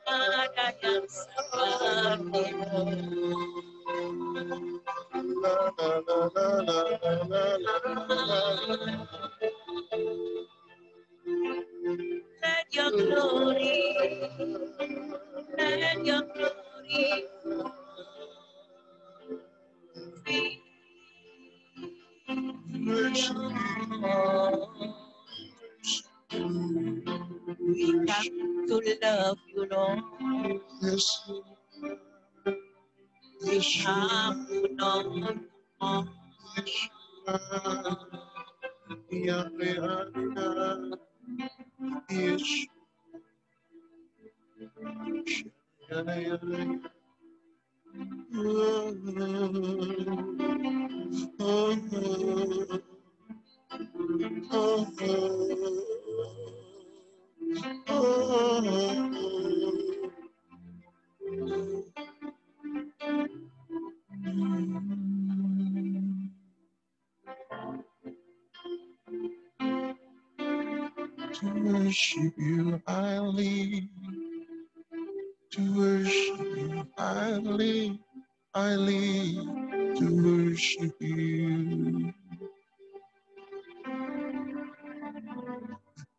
Ada yang sepertimu. Let your glory, let your glory we come to love you, Lord. We come to know you more. To worship you, I live. To worship you, I live. I live to worship you.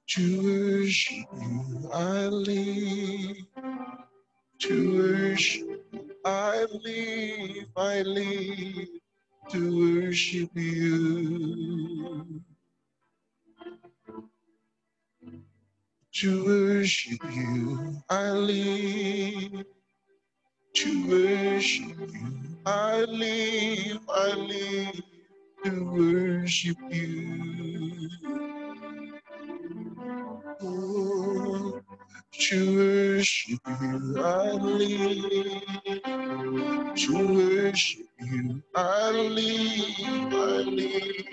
To worship you, I live. To worship you, I live. I live to worship you. To worship you, I live. To worship you, I live. I live to worship you. Oh, to worship you, I live. To worship you, I live. I live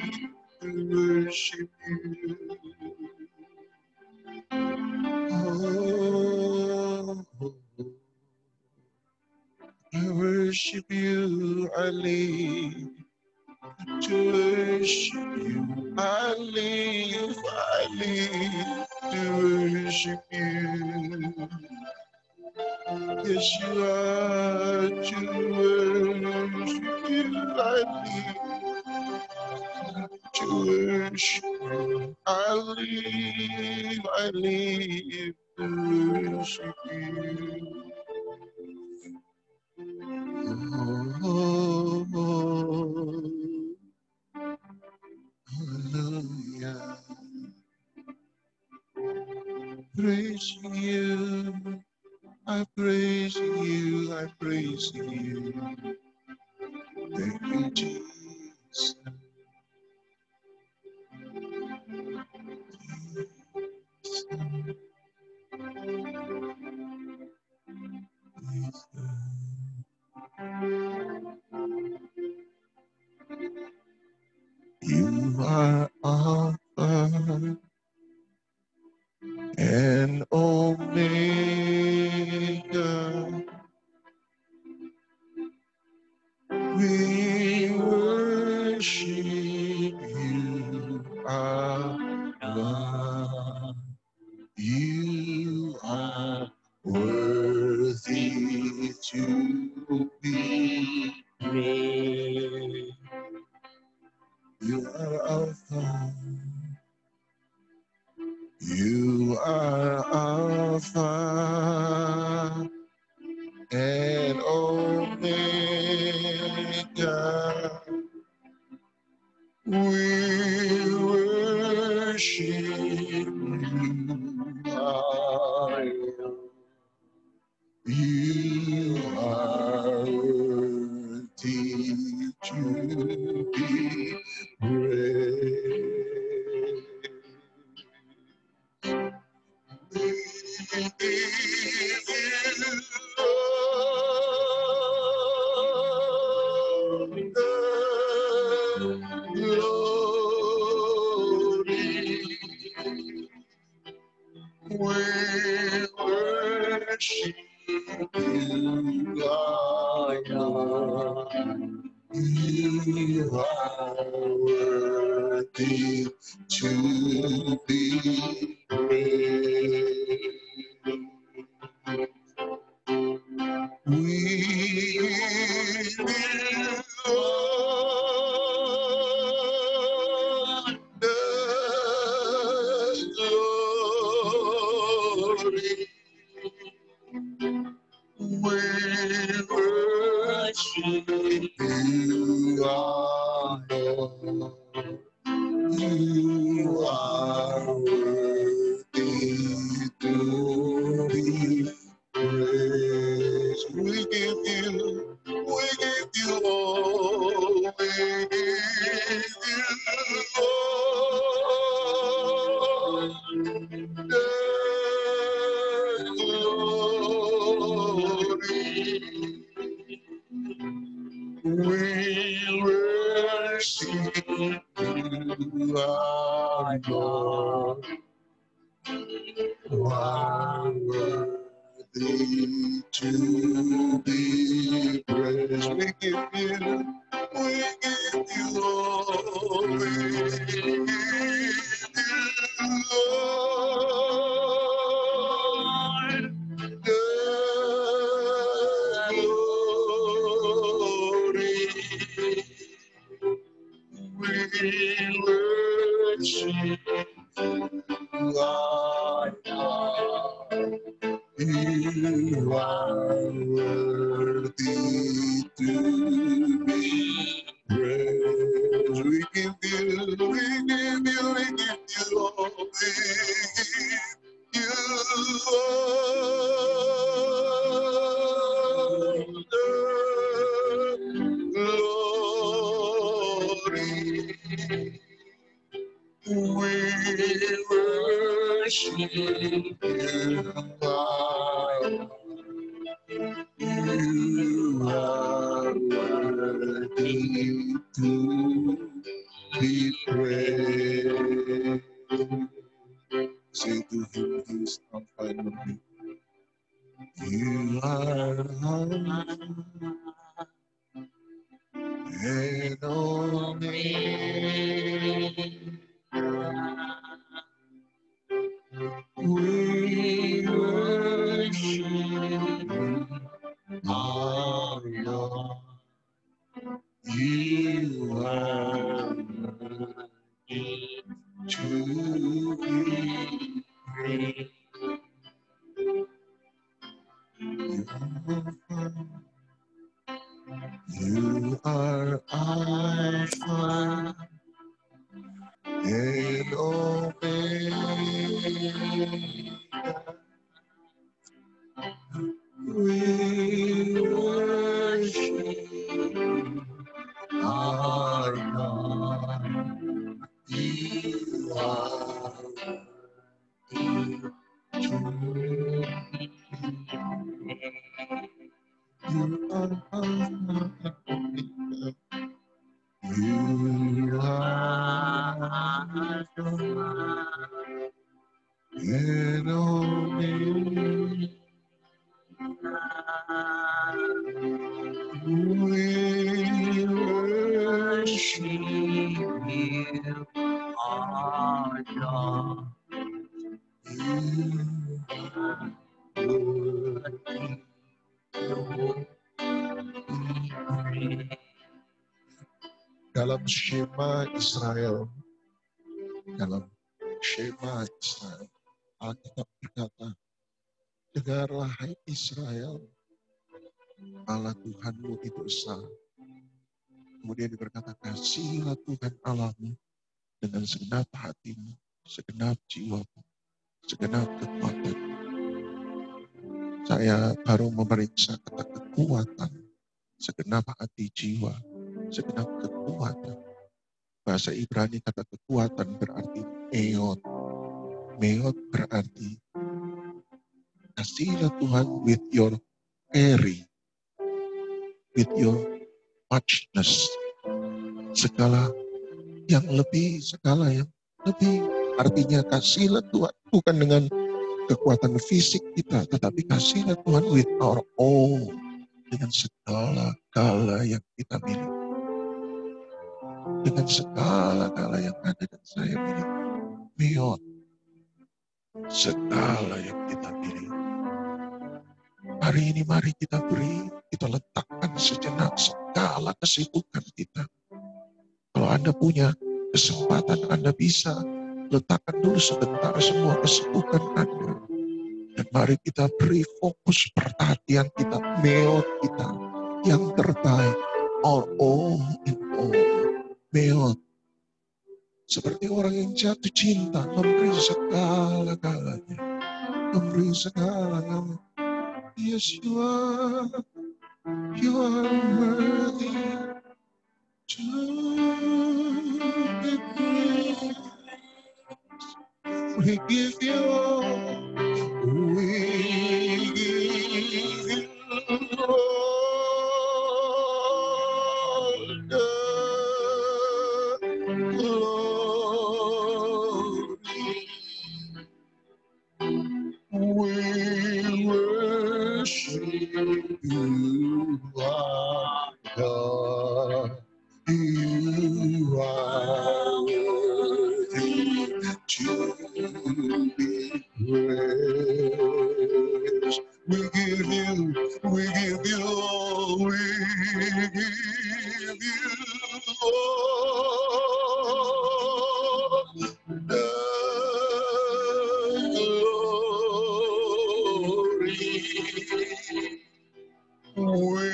to worship you. Oh, to worship you, I live. To worship you, I live. I live to worship you. Yes, you are. To worship you, I live. To worship you, I live to worship you. Oh, hallelujah. Praise you. I praise you. I praise you. Thank you, Jesus. You are Alpha and Omega. We worship you, our God. You are worthy to be praised. You are Alpha. You are Alpha and Omega. We worship you, our Lord. You are worthy to be praised. We give you all the glory. We worship you, Lord. You are worthy to be praised. We will the glory. We worship you, our Lord. You are worthy to be praised. We give you all. We give you all the glory. We worship you, our God. You are worthy to be praised. We give you all. We give you all the glory. We worship you, our God. You are worthy to be praised. We give you all. We give you all the glory. We worship you, our you are worthy to be praised. Say to him, he's not finally. You are Alpha and Omega. We worship our Lord. You are worthy to be praised. You are Alpha and Omega. We worship our God. You are worthy to be praised. You are Alpha and Omega. We worship you, our God. You are worthy to be praised. Dalam Shema Israel, Alkitab berkata, dengarlah hai Israel, Allah Tuhanmu itu esa. Kemudian berkata, kasihilah Tuhan Allahmu dengan segenap hatimu, segenap jiwamu, segenap kekuatan. Saya baru memeriksa kata kekuatan, segenap hati jiwa, segenap kekuatan. Bahasa Ibrani kata kekuatan berarti meot. Meot berarti kasihilah Tuhan with your very, with your muchness. Segala yang lebih. Artinya kasihlah Tuhan bukan dengan kekuatan fisik kita, tetapi kasihlah Tuhan with our all, dengan segala yang kita miliki, dengan segala yang ada dan saya miliki. Meot segala yang kita miliki. Hari ini mari kita beri, kita letakkan sejenak segala kesibukan kita. Kalau Anda punya kesempatan, Anda bisa letakkan dulu sebentar semua kesibukan Anda. Dan mari kita beri fokus perhatian kita, meot kita yang terbaik. All in all. Meot. Seperti orang yang jatuh cinta, memberi segala-galanya. Memberi segala-galanya. Yes, you are worthy to be praised. We give you all, we give you all the glory. We worship you, our God. You are worthy to be praised. We give you all, we give you all the glory. We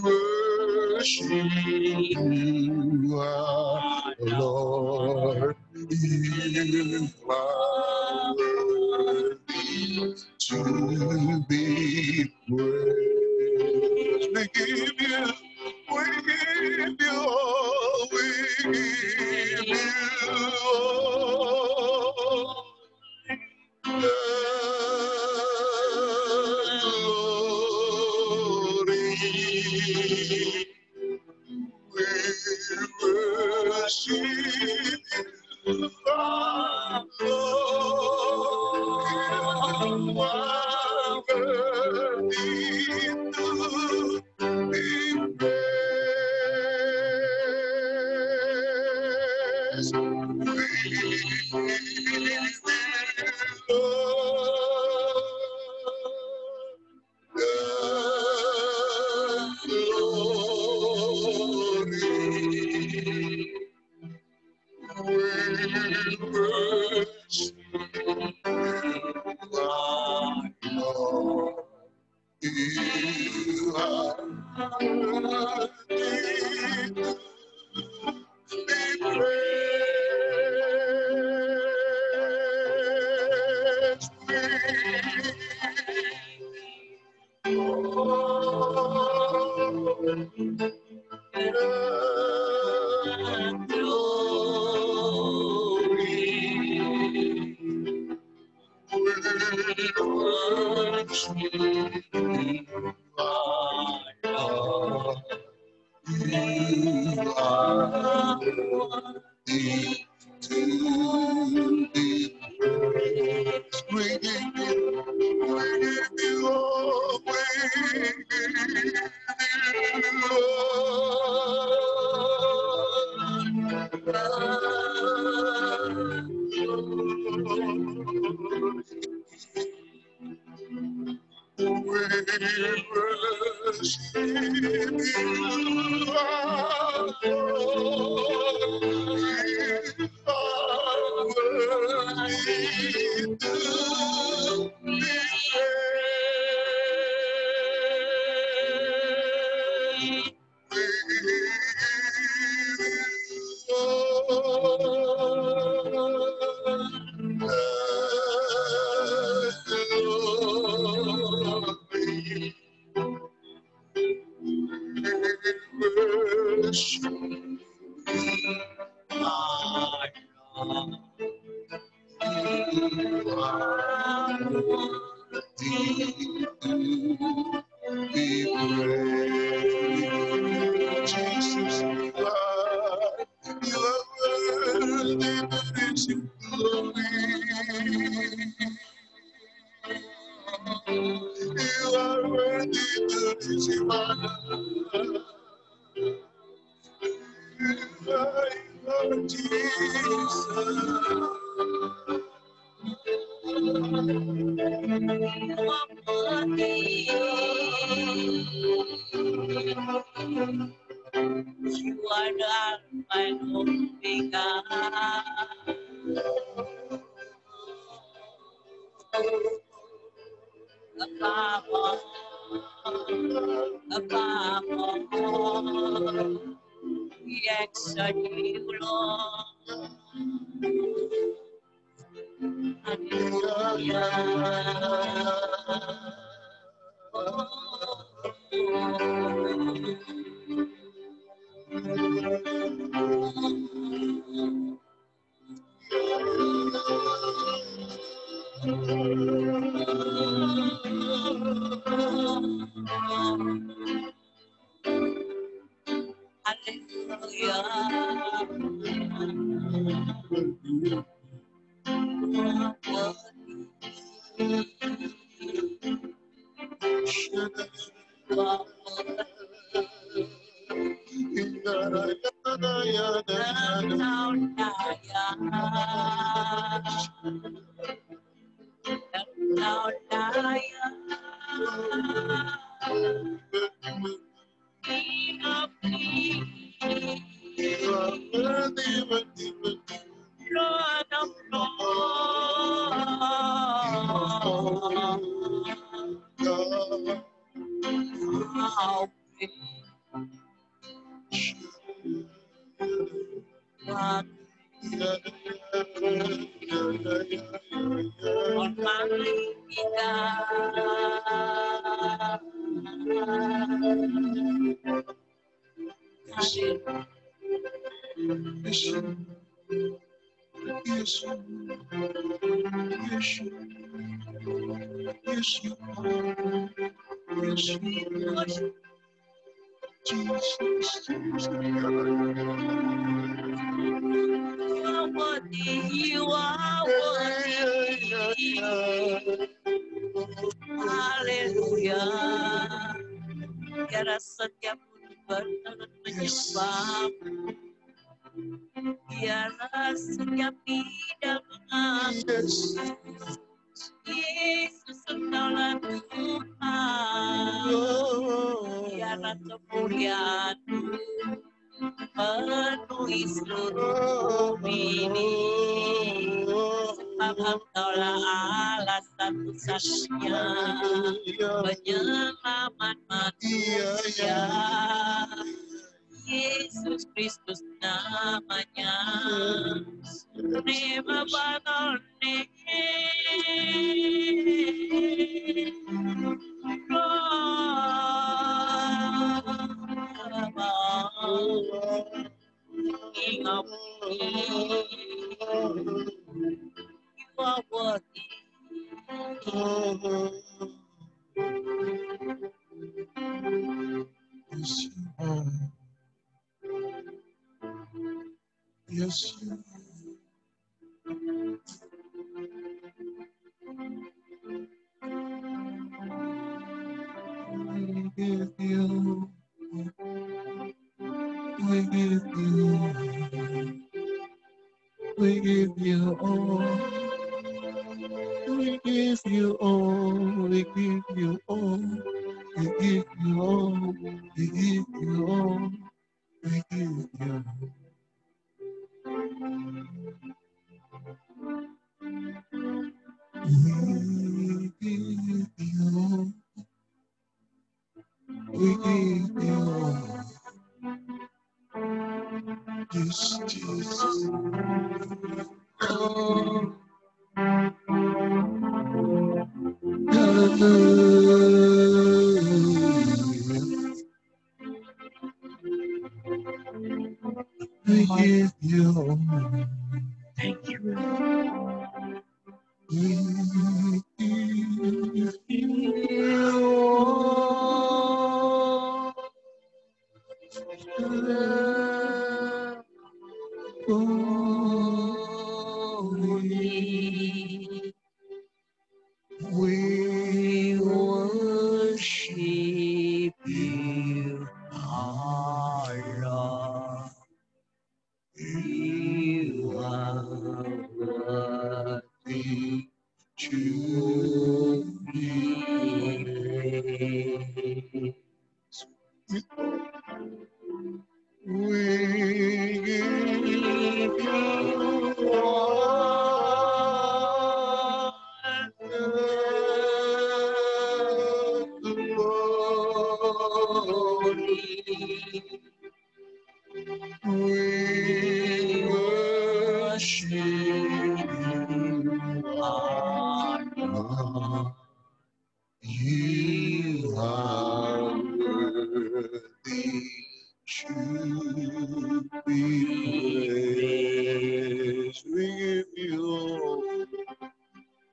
worship you, our Lord. You are worthy to be praised. We give you all, we give you all the glory. We worship you, our Lord. You are worthy to be praised. We give you You are the Alpha and Omega. We exalt you, Lord. You are worthy. Haleluya. Biarlah setiap bertenun menyembah. Biarlah setiap bidang mengaku Yesus engkaulah Tuhan. Biarlah kemuliaan penuhi seluruh bumi ini. Sebab engkaulah Allah satu-satunya penyelamat manusia. Yesus Kristus namanya. Nema banone. King of Kings, you are worthy. Yes, you are. Yes, you are. We give you all. We give you all. We give you all. We give you all. We give you all. We give you all. We give you all. We give you all. Yes, Jesus. Oh. Hallelujah. We give you all. Thank you. We give you all. We worship you, our Lord. You are worthy to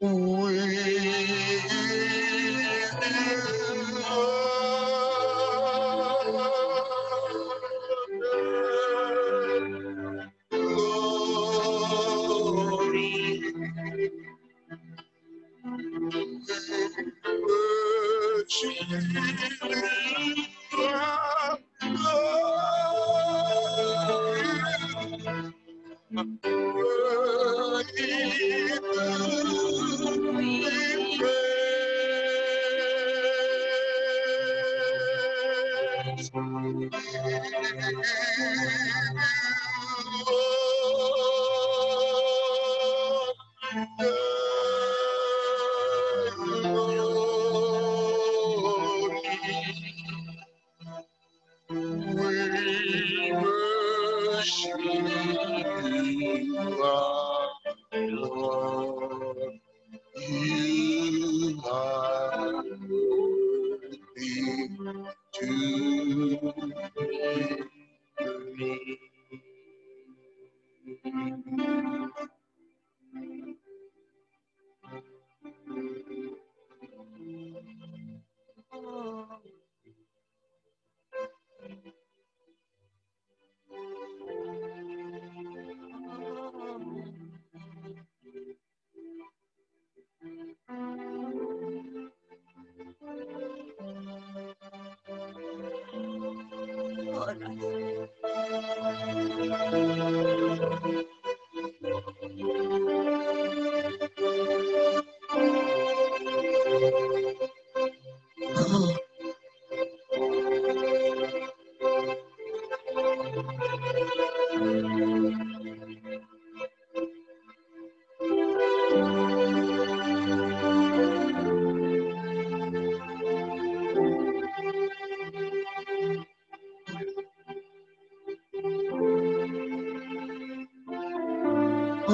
Oh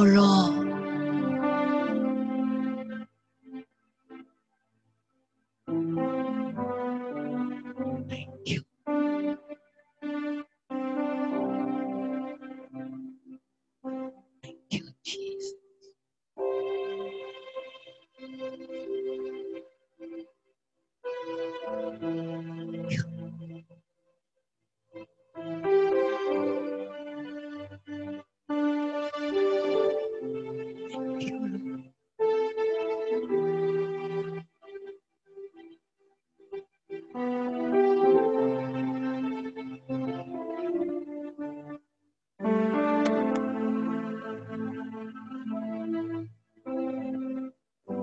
Lord, thank you. Thank you, Jesus. Thank you. Thank you, Lord.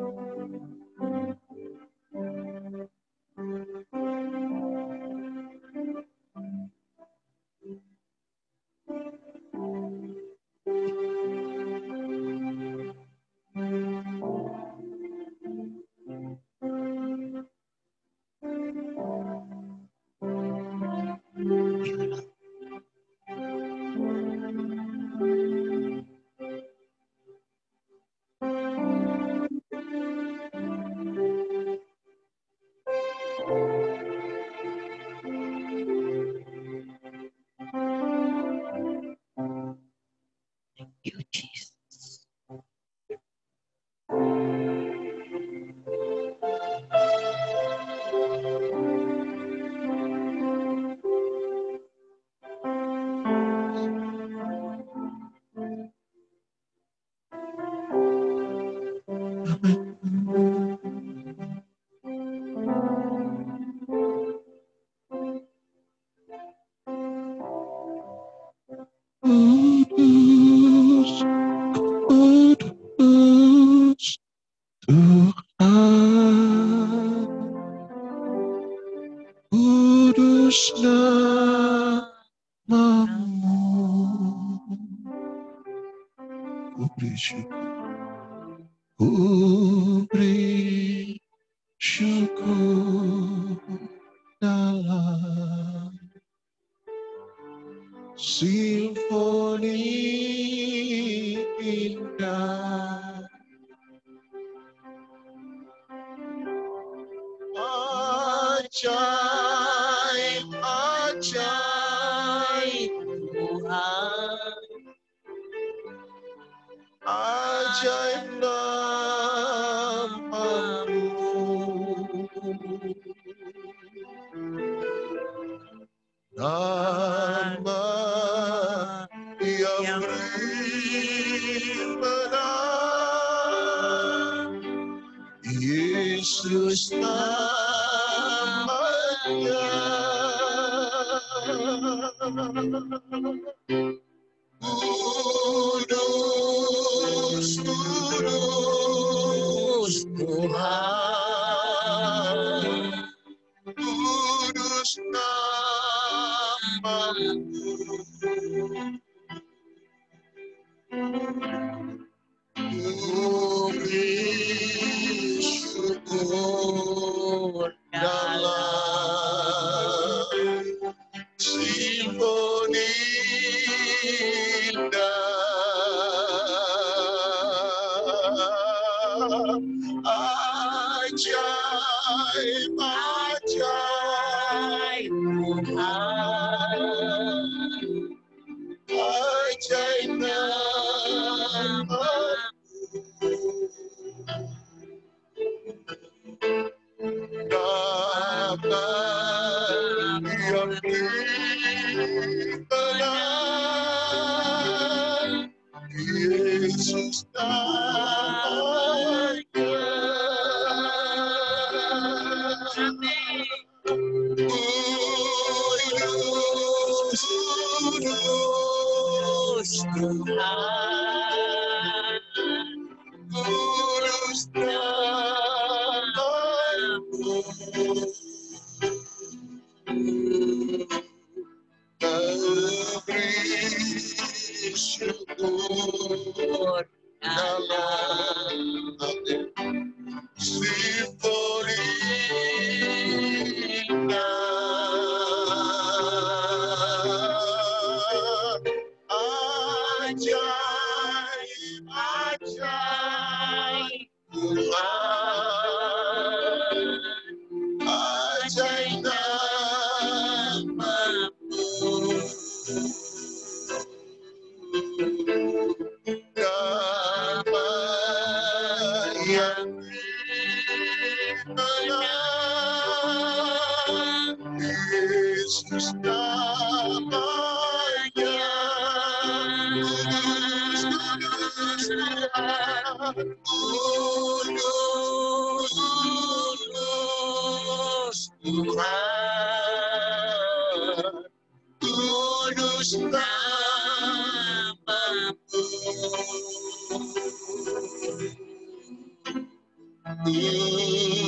Thank you, Lord. Thank you, Jesus. Kudus Tuhan, kudus namamu. Ku beri syukur, ku beri syukur dalam simfoni indah. Ajaib, ajaib Tuhan, ajaib Yesus namanya. Kudus, kudus Tuhan, kudus namamu. Ku beri syukur dalam simfoni indah, ajaib, ajaib Tuhan, ajaib namamu. Nama yang dikenal, Yesus namanya. Kudus, kudus Tuhan, kudus namamu. Beri syukur dalam simfoni indah, ajaib, ajaib Tuhan, ajaib namamu. Nama yang dikenal, Yesus namanya. Kudus, kudus Tuhan, kudus namamu.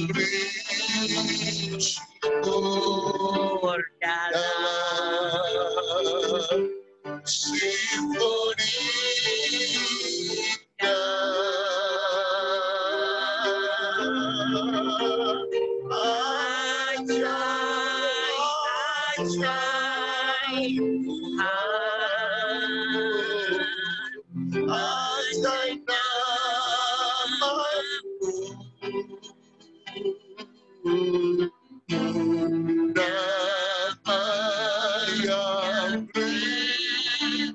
Beri syukur dalam simfoni indah, ajaib, ajaib Tuhan, ajaib namamu. Nama yang dikenal,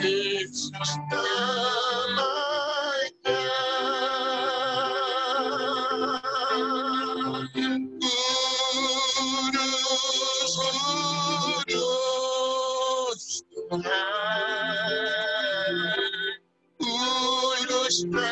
Yesus namanya. Kudus, kudus Tuhan, kudus namamu.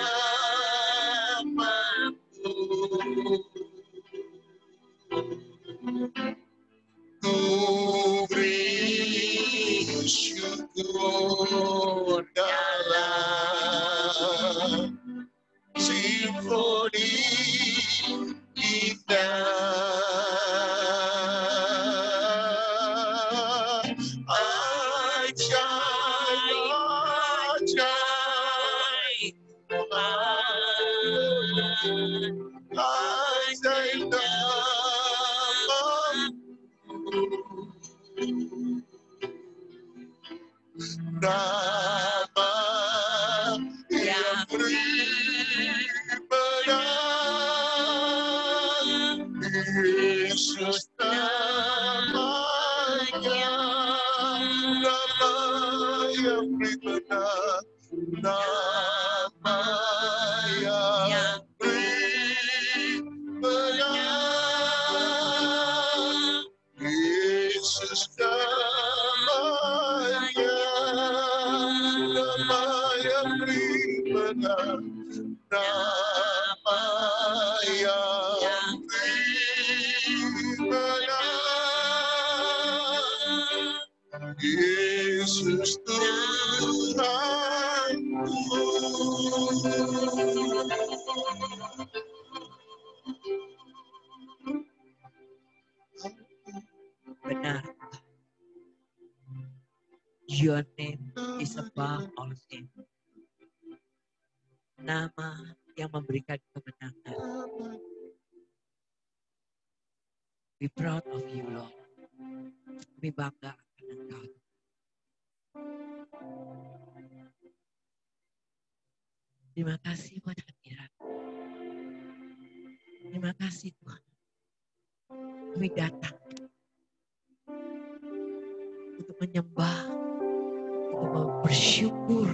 Ku beri syukur dalam simfoni indah, ajaib, ajaib Tuhan, ajaib namamu. Nama yang beribadah, Yesus namanya. Nama yang beribadah, nama yang beribadah, Yesus namanya. Nama yang beribadah, dengan nama yang benar, Yesus Tuhanku. Benar. Your name is above all name. Nama yang memberikan kemenangan. We proud of you, Lord. Kami bangga akan Engkau. Terima kasih buat hadirat. Terima kasih Tuhan. Kami datang untuk menyembah, untuk bersyukur.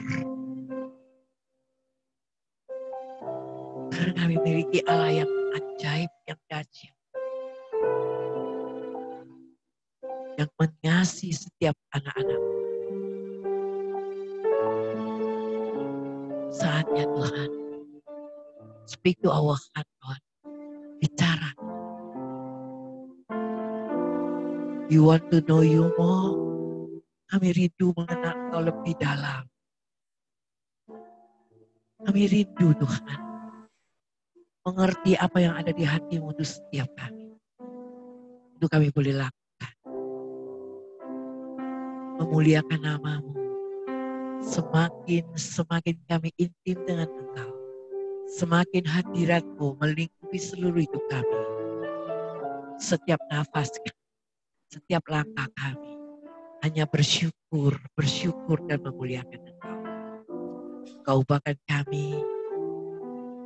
Karena kami memiliki Allah yang ajaib, yang dahsyat. Yang mengasihi setiap anak-anak. Saatnya Tuhan, speak to our heart, Lord. Bicara. You want to know you more? Kami rindu mengenal Engkau lebih dalam. Kami rindu Tuhan. Mengerti apa yang ada di hatimu untuk setiap kami. Itu kami boleh lakukan. Memuliakan namamu. Semakin kami intim dengan Engkau. Semakin hadiratmu melingkupi seluruh hidup kami. Setiap nafas kami, setiap langkah kami. Hanya bersyukur dan memuliakan Engkau. Kau ubahkan kami,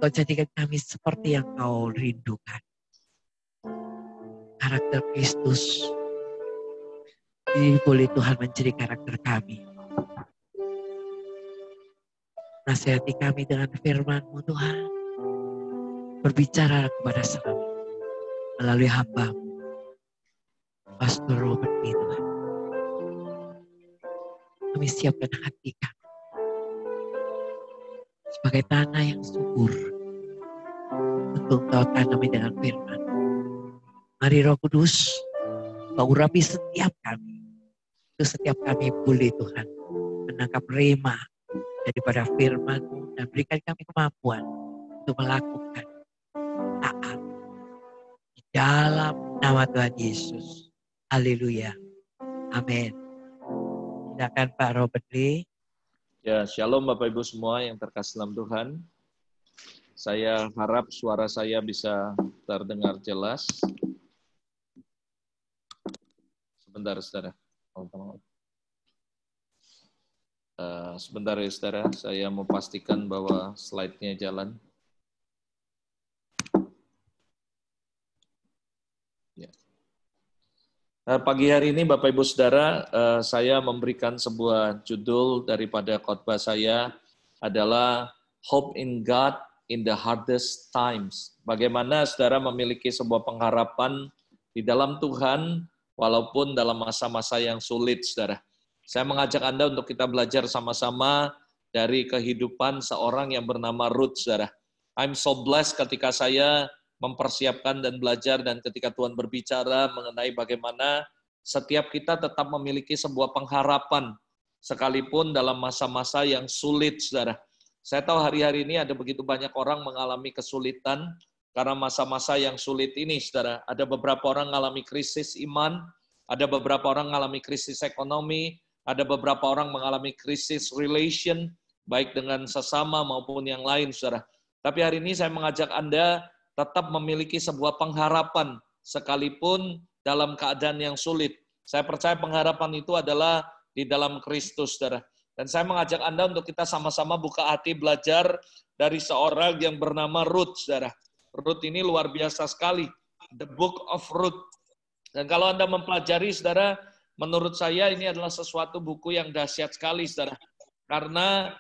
Kau jadikan kami seperti yang Kau rindukan. Karakter Kristus. Jadi boleh Tuhan menjadi karakter kami. Nasihati kami dengan firman-Mu Tuhan. Berbicara kepada kami melalui hamba-Mu, Pastor Robert Tuhan. Kami siapkan hati kami sebagai tanah yang subur untuk Kau tanami dengan firman. Mari Roh Kudus, Kau urapi setiap kami. Untuk setiap kami boleh Tuhan menangkap rema daripada firman-Mu dan berikan kami kemampuan untuk melakukan taat di dalam nama Tuhan Yesus. Haleluya. Amin. Silakan Pak Robert Lee. Ya, shalom Bapak Ibu semua yang terkasih dalam Tuhan. Saya harap suara saya bisa terdengar jelas. Sebentar, saudara. Sebentar ya, saudara. Saya mau pastikan bahwa slide-nya jalan. Ya. Pagi hari ini, Bapak Ibu Saudara, saya memberikan sebuah judul daripada khotbah saya adalah Hope in God in the Hardest Times. Bagaimana saudara memiliki sebuah pengharapan di dalam Tuhan, walaupun dalam masa-masa yang sulit, saudara. Saya mengajak Anda untuk kita belajar sama-sama dari kehidupan seorang yang bernama Ruth, saudara. I'm so blessed ketika saya mempersiapkan dan belajar dan ketika Tuhan berbicara mengenai bagaimana setiap kita tetap memiliki sebuah pengharapan sekalipun dalam masa-masa yang sulit, saudara. Saya tahu hari-hari ini ada begitu banyak orang mengalami kesulitan karena masa-masa yang sulit ini, saudara. Ada beberapa orang mengalami krisis iman, ada beberapa orang mengalami krisis ekonomi, ada beberapa orang mengalami krisis relation, baik dengan sesama maupun yang lain, saudara. Tapi hari ini saya mengajak Anda tetap memiliki sebuah pengharapan sekalipun dalam keadaan yang sulit. Saya percaya pengharapan itu adalah di dalam Kristus, saudara. Dan saya mengajak Anda untuk kita sama-sama buka hati belajar dari seorang yang bernama Ruth, saudara. Ruth ini luar biasa sekali. The Book of Ruth. Dan kalau Anda mempelajari, saudara, menurut saya ini adalah sesuatu buku yang dahsyat sekali, saudara. Karena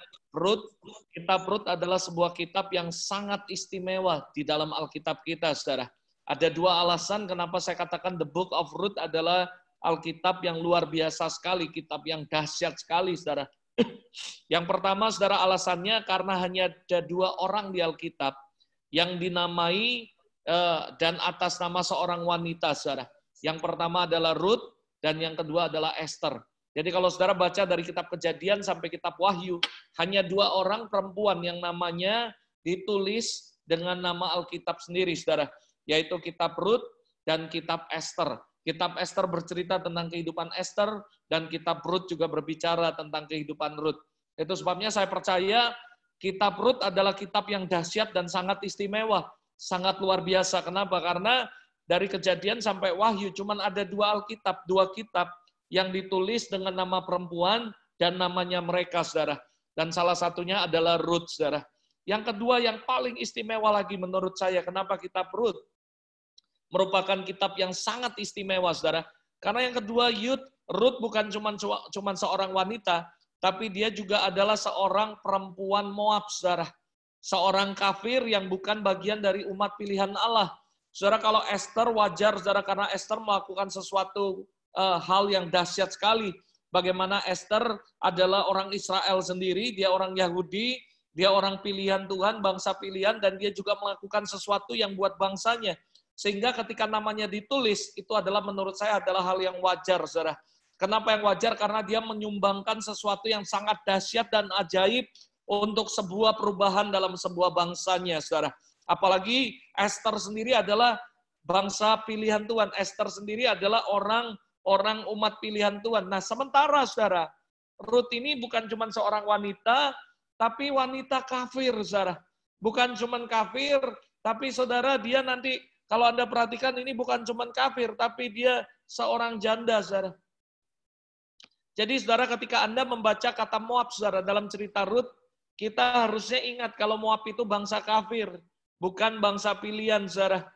kitab Ruth adalah sebuah kitab yang sangat istimewa di dalam Alkitab kita, saudara. Ada dua alasan kenapa saya katakan The Book of Ruth adalah Alkitab yang luar biasa sekali, kitab yang dahsyat sekali, saudara. Yang pertama, saudara, alasannya karena hanya ada 2 orang di Alkitab yang dinamai dan atas nama seorang wanita, saudara. Yang pertama adalah Ruth, dan yang kedua adalah Esther. Jadi kalau saudara baca dari kitab Kejadian sampai kitab Wahyu, hanya 2 orang perempuan yang namanya ditulis dengan nama Alkitab sendiri, saudara. Yaitu kitab Ruth dan kitab Esther. Kitab Esther bercerita tentang kehidupan Esther, dan kitab Ruth juga berbicara tentang kehidupan Ruth. Itu sebabnya saya percaya kitab Ruth adalah kitab yang dahsyat dan sangat istimewa, sangat luar biasa. Kenapa? Karena dari Kejadian sampai Wahyu cuman ada 2 Alkitab, 2 kitab yang ditulis dengan nama perempuan dan namanya mereka, saudara. Dan salah satunya adalah Ruth, saudara. Yang kedua yang paling istimewa lagi menurut saya, kenapa kitab Ruth merupakan kitab yang sangat istimewa, saudara. Karena yang kedua, Ruth bukan cuma seorang wanita, tapi dia juga adalah seorang perempuan Moab, saudara. Seorang kafir yang bukan bagian dari umat pilihan Allah. Saudara, kalau Esther wajar, saudara, karena Esther melakukan sesuatu hal yang dahsyat sekali. Bagaimana Esther adalah orang Israel sendiri, dia orang Yahudi, dia orang pilihan Tuhan, bangsa pilihan, dan dia juga melakukan sesuatu yang buat bangsanya. Sehingga ketika namanya ditulis, itu adalah menurut saya adalah hal yang wajar, saudara. Kenapa yang wajar? Karena dia menyumbangkan sesuatu yang sangat dahsyat dan ajaib untuk sebuah perubahan dalam sebuah bangsanya, saudara. Apalagi Esther sendiri adalah bangsa pilihan Tuhan. Esther sendiri adalah orang umat pilihan Tuhan. Nah, sementara, saudara, Ruth ini bukan cuma seorang wanita, tapi wanita kafir, saudara. Bukan cuma kafir, tapi saudara, dia nanti, kalau Anda perhatikan, ini bukan cuma kafir, tapi dia seorang janda, saudara. Jadi saudara, ketika Anda membaca kata Moab, saudara, dalam cerita Ruth, kita harusnya ingat kalau Moab itu bangsa kafir, bukan bangsa pilihan, saudara.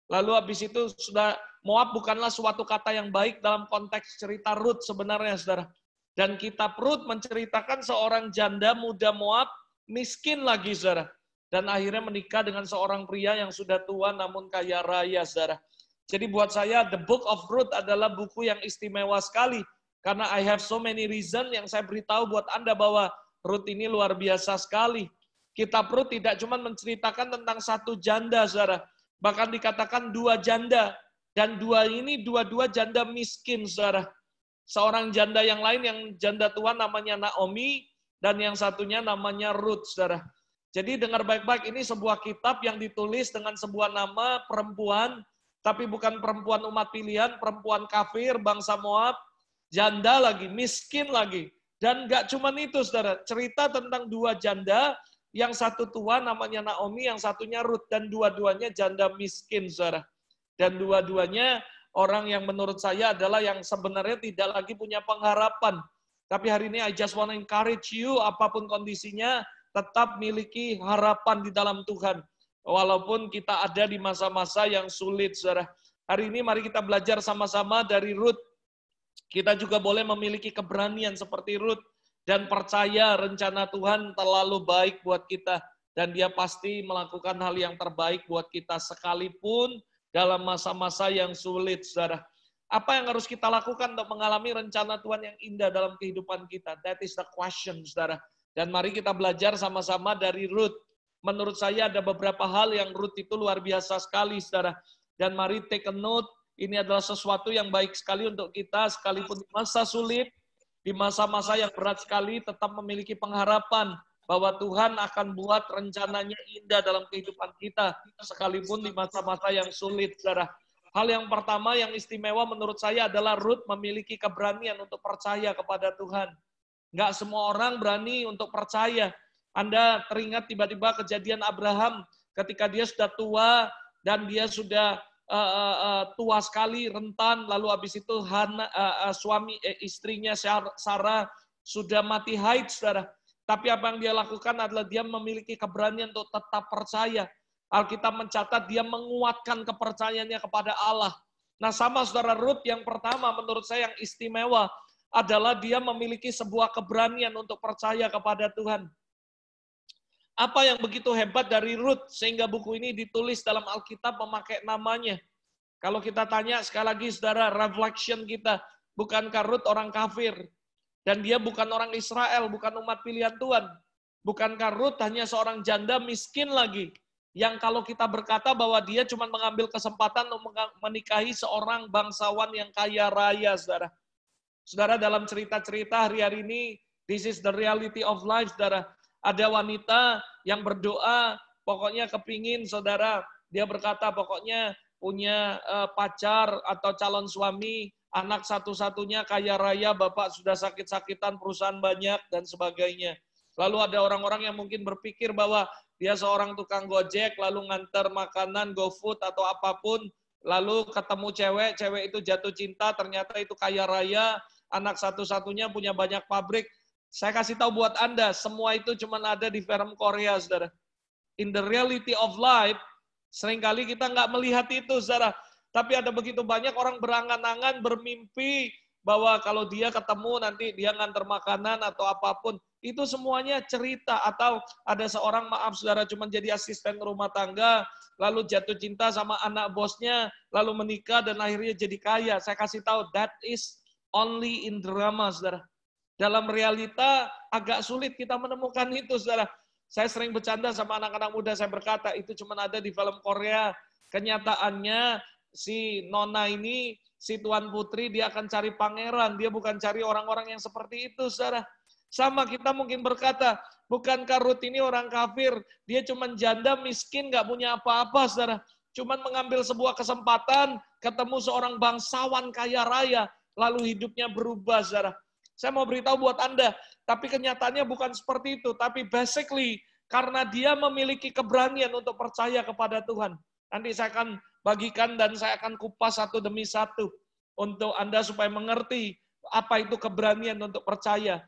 Lalu habis itu, sudah Moab bukanlah suatu kata yang baik dalam konteks cerita Ruth sebenarnya, saudara. Dan kitab Ruth menceritakan seorang janda muda Moab, miskin lagi, saudara. Dan akhirnya menikah dengan seorang pria yang sudah tua namun kaya raya, saudara. Jadi buat saya, The Book of Ruth adalah buku yang istimewa sekali. Karena I have so many reason yang saya beritahu buat Anda bahwa Ruth ini luar biasa sekali. Kitab Ruth tidak cuma menceritakan tentang satu janda, saudara. Bahkan dikatakan 2 janda. Dan 2 ini dua-dua janda miskin, saudara. Seorang janda yang lain, yang janda tua namanya Naomi, dan yang satunya namanya Ruth, saudara. Jadi dengar baik-baik, ini sebuah kitab yang ditulis dengan sebuah nama perempuan, tapi bukan perempuan umat pilihan, perempuan kafir, bangsa Moab, janda lagi, miskin lagi. Dan gak cuma itu, saudara. Cerita tentang 2 janda, yang satu tua namanya Naomi, yang satunya Ruth. Dan dua-duanya janda miskin, saudara. Dan dua-duanya orang yang menurut saya adalah yang sebenarnya tidak lagi punya pengharapan. Tapi hari ini I just want to encourage you, apapun kondisinya, tetap miliki harapan di dalam Tuhan. Walaupun kita ada di masa-masa yang sulit, saudara. Hari ini mari kita belajar sama-sama dari Ruth. Kita juga boleh memiliki keberanian seperti Ruth dan percaya rencana Tuhan terlalu baik buat kita dan dia pasti melakukan hal yang terbaik buat kita sekalipun dalam masa-masa yang sulit, saudara. Apa yang harus kita lakukan untuk mengalami rencana Tuhan yang indah dalam kehidupan kita? That is the question, saudara. Dan mari kita belajar sama-sama dari Ruth. Menurut saya ada beberapa hal yang Ruth itu luar biasa sekali, saudara. Dan mari take a note. Ini adalah sesuatu yang baik sekali untuk kita, sekalipun di masa sulit, di masa-masa yang berat sekali, tetap memiliki pengharapan bahwa Tuhan akan buat rencananya indah dalam kehidupan kita, sekalipun di masa-masa yang sulit, saudara. Hal yang pertama yang istimewa menurut saya adalah Ruth memiliki keberanian untuk percaya kepada Tuhan. Nggak semua orang berani untuk percaya. Anda teringat tiba-tiba kejadian Abraham ketika dia sudah tua dan dia sudah tua sekali, rentan, lalu habis itu istrinya Sarah sudah mati haid, saudara. Tapi apa yang dia lakukan adalah dia memiliki keberanian untuk tetap percaya. Alkitab mencatat dia menguatkan kepercayaannya kepada Allah. Nah, sama saudara Ruth, yang pertama menurut saya yang istimewa adalah dia memiliki sebuah keberanian untuk percaya kepada Tuhan. Apa yang begitu hebat dari Ruth sehingga buku ini ditulis dalam Alkitab memakai namanya? Kalau kita tanya sekali lagi, saudara, reflection kita, bukankah Ruth orang kafir? Dan dia bukan orang Israel, bukan umat pilihan Tuhan. Bukankah Ruth hanya seorang janda miskin lagi, yang kalau kita berkata bahwa dia cuma mengambil kesempatan untuk menikahi seorang bangsawan yang kaya raya, saudara. Saudara, dalam cerita-cerita hari-hari ini, this is the reality of life, saudara. Ada wanita yang berdoa, pokoknya kepingin, saudara, dia berkata pokoknya punya pacar atau calon suami, anak satu-satunya kaya raya, bapak sudah sakit-sakitan, perusahaan banyak, dan sebagainya. Lalu ada orang-orang yang mungkin berpikir bahwa dia seorang tukang gojek, lalu nganter makanan, GoFood atau apapun, lalu ketemu cewek, cewek itu jatuh cinta, ternyata itu kaya raya, anak satu-satunya punya banyak pabrik. Saya kasih tahu buat Anda, semua itu cuma ada di film Korea, saudara. In the reality of life, seringkali kita nggak melihat itu, saudara. Tapi ada begitu banyak orang berangan-angan, bermimpi, bahwa kalau dia ketemu nanti dia nganter makanan atau apapun. Itu semuanya cerita. Atau ada seorang, maaf saudara, cuma jadi asisten rumah tangga, lalu jatuh cinta sama anak bosnya, lalu menikah dan akhirnya jadi kaya. Saya kasih tahu, that is only in drama, saudara. Dalam realita agak sulit kita menemukan itu, saudara. Saya sering bercanda sama anak-anak muda, saya berkata, itu cuma ada di film Korea. Kenyataannya, si Nona ini, si Tuan Putri, dia akan cari pangeran. Dia bukan cari orang-orang yang seperti itu, saudara. Sama kita mungkin berkata, bukankah Ruth ini orang kafir? Dia cuma janda, miskin, gak punya apa-apa, saudara. Cuma mengambil sebuah kesempatan, ketemu seorang bangsawan kaya raya, lalu hidupnya berubah, saudara. Saya mau beritahu buat Anda, tapi kenyataannya bukan seperti itu. Tapi basically, karena dia memiliki keberanian untuk percaya kepada Tuhan. Nanti saya akan bagikan dan saya akan kupas satu demi satu untuk Anda supaya mengerti apa itu keberanian untuk percaya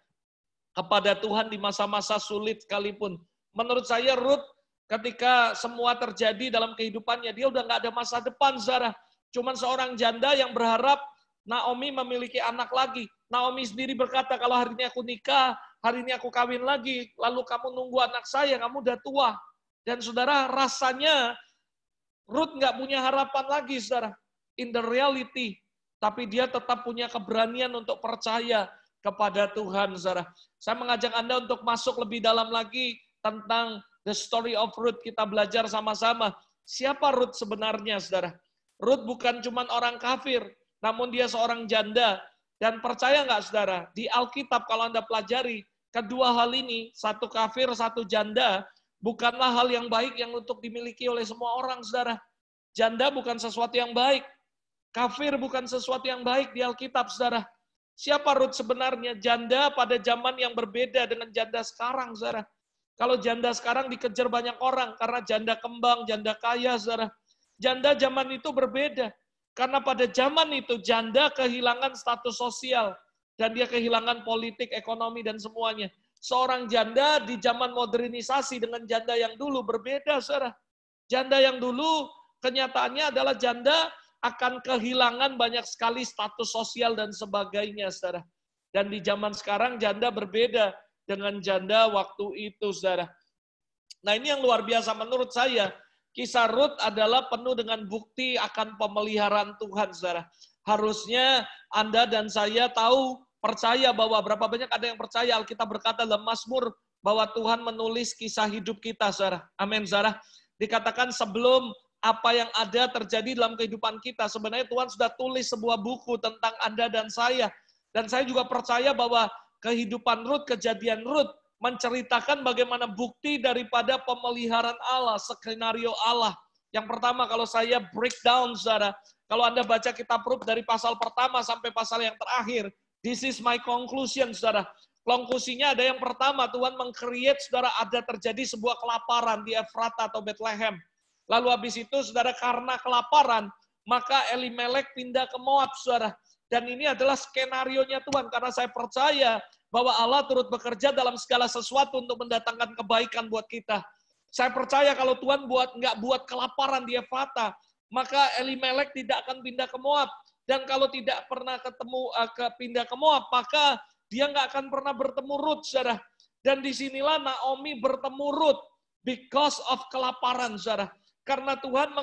kepada Tuhan di masa-masa sulit sekalipun. Menurut saya Ruth ketika semua terjadi dalam kehidupannya, dia udah nggak ada masa depan, saudara. Cuman seorang janda yang berharap Naomi memiliki anak lagi. Naomi sendiri berkata, kalau hari ini aku nikah, hari ini aku kawin lagi, lalu kamu nunggu anak saya, kamu udah tua. Dan saudara, rasanya Ruth nggak punya harapan lagi, saudara. In the reality. Tapi dia tetap punya keberanian untuk percaya kepada Tuhan, saudara. Saya mengajak Anda untuk masuk lebih dalam lagi tentang the story of Ruth. Kita belajar sama-sama. Siapa Ruth sebenarnya, saudara? Ruth bukan cuma orang kafir, namun dia seorang janda. Dan percaya nggak, saudara? Di Alkitab kalau Anda pelajari, kedua hal ini, satu kafir, satu janda, bukanlah hal yang baik yang untuk dimiliki oleh semua orang, saudara. Janda bukan sesuatu yang baik. Kafir bukan sesuatu yang baik di Alkitab, saudara. Siapa Ruth sebenarnya? Janda pada zaman yang berbeda dengan janda sekarang, saudara. Kalau janda sekarang dikejar banyak orang, karena janda kembang, janda kaya, saudara. Janda zaman itu berbeda. Karena pada zaman itu, janda kehilangan status sosial. Dan dia kehilangan politik, ekonomi, dan semuanya. Seorang janda di zaman modernisasi dengan janda yang dulu berbeda, saudara. Janda yang dulu kenyataannya adalah janda akan kehilangan banyak sekali status sosial dan sebagainya, saudara. Dan di zaman sekarang janda berbeda dengan janda waktu itu, saudara. Nah, ini yang luar biasa menurut saya. Kisah Ruth adalah penuh dengan bukti akan pemeliharaan Tuhan, saudara. Harusnya Anda dan saya tahu, percaya bahwa berapa banyak ada yang percaya Alkitab berkata dalam Mazmur bahwa Tuhan menulis kisah hidup kita, saudara. Amin, saudara. Dikatakan sebelum apa yang ada terjadi dalam kehidupan kita, sebenarnya Tuhan sudah tulis sebuah buku tentang Anda dan saya. Dan saya juga percaya bahwa kehidupan Ruth, kejadian Ruth, menceritakan bagaimana bukti daripada pemeliharaan Allah, skenario Allah. Yang pertama, kalau saya breakdown, saudara, kalau Anda baca kitab Ruth dari pasal pertama sampai pasal yang terakhir, this is my conclusion, saudara. Konklusinya ada yang pertama, Tuhan meng-create, saudara, ada terjadi sebuah kelaparan di Efrata atau Bethlehem. Lalu habis itu, saudara, karena kelaparan, maka Elimelek pindah ke Moab, saudara. Dan ini adalah skenarionya Tuhan, karena saya percaya bahwa Allah turut bekerja dalam segala sesuatu untuk mendatangkan kebaikan buat kita. Saya percaya kalau Tuhan nggak buat kelaparan di Efrata, maka Elimelek tidak akan pindah ke Moab. Dan kalau tidak pernah pindah ke Moab, maka dia nggak akan pernah bertemu Ruth, saudara. Dan disinilah Naomi bertemu Ruth because of kelaparan, saudara. Karena Tuhan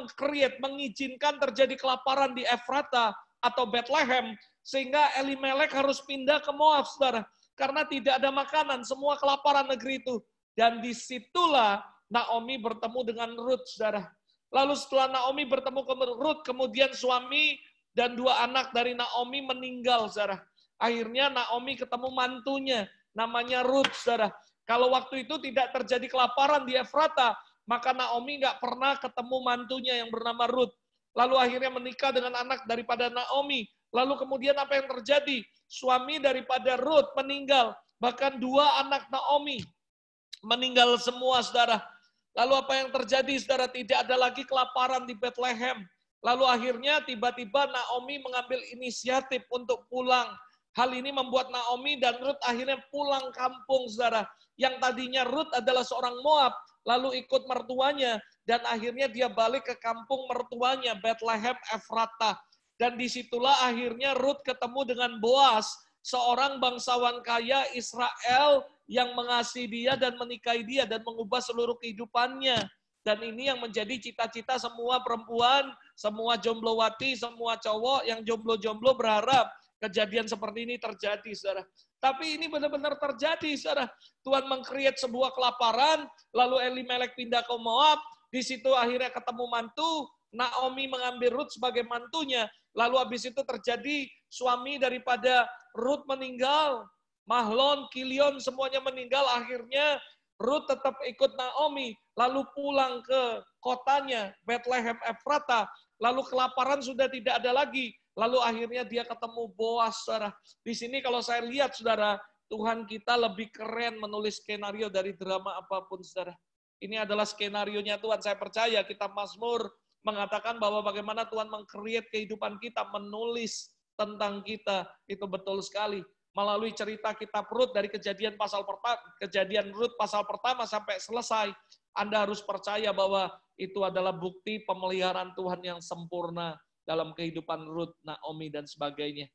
mengizinkan terjadi kelaparan di Efrata atau Bethlehem, sehingga Elimelek harus pindah ke Moab, saudara. karena tidak ada makanan, semua kelaparan negeri itu. Dan disitulah Naomi bertemu dengan Ruth, saudara. Lalu setelah Naomi bertemu dengan Ruth, kemudian suami dan 2 anak dari Naomi meninggal, saudara. Akhirnya Naomi ketemu mantunya, namanya Ruth, saudara. Kalau waktu itu tidak terjadi kelaparan di Efrata, maka Naomi nggak pernah ketemu mantunya yang bernama Ruth. Lalu akhirnya menikah dengan anak daripada Naomi. Lalu kemudian apa yang terjadi? Suami daripada Ruth meninggal. Bahkan 2 anak Naomi meninggal semua, saudara. Lalu apa yang terjadi, saudara? Tidak ada lagi kelaparan di Bethlehem. Lalu akhirnya tiba-tiba Naomi mengambil inisiatif untuk pulang. Hal ini membuat Naomi dan Ruth akhirnya pulang kampung, saudara. Yang tadinya Ruth adalah seorang Moab, lalu ikut mertuanya, dan akhirnya dia balik ke kampung mertuanya, Bethlehem Efrata. Dan disitulah akhirnya Ruth ketemu dengan Boaz, seorang bangsawan kaya Israel yang mengasihi dia dan menikahi dia dan mengubah seluruh kehidupannya. Dan ini yang menjadi cita-cita semua perempuan, semua jomblowati, semua cowok yang jomblo-jomblo berharap kejadian seperti ini terjadi, saudara. Tapi ini benar-benar terjadi, saudara. Tuhan meng-create sebuah kelaparan, lalu Elimelek pindah ke Moab, di situ akhirnya ketemu mantu, Naomi mengambil Ruth sebagai mantunya, lalu habis itu terjadi suami daripada Ruth meninggal, Mahlon, Kilion, semuanya meninggal, akhirnya Ruth tetap ikut Naomi, lalu pulang ke kotanya, Bethlehem Efrata, lalu kelaparan sudah tidak ada lagi, lalu akhirnya dia ketemu Boaz, saudara. Di sini kalau saya lihat, saudara, Tuhan kita lebih keren menulis skenario dari drama apapun, saudara. Ini adalah skenarionya Tuhan. Saya percaya kitab Mazmur mengatakan bahwa bagaimana Tuhan meng-create kehidupan kita, menulis tentang kita. Itu betul sekali. Melalui cerita kitab Rut dari kejadian Rut pasal pertama sampai selesai, Anda harus percaya bahwa itu adalah bukti pemeliharaan Tuhan yang sempurna dalam kehidupan Rut, Naomi, dan sebagainya.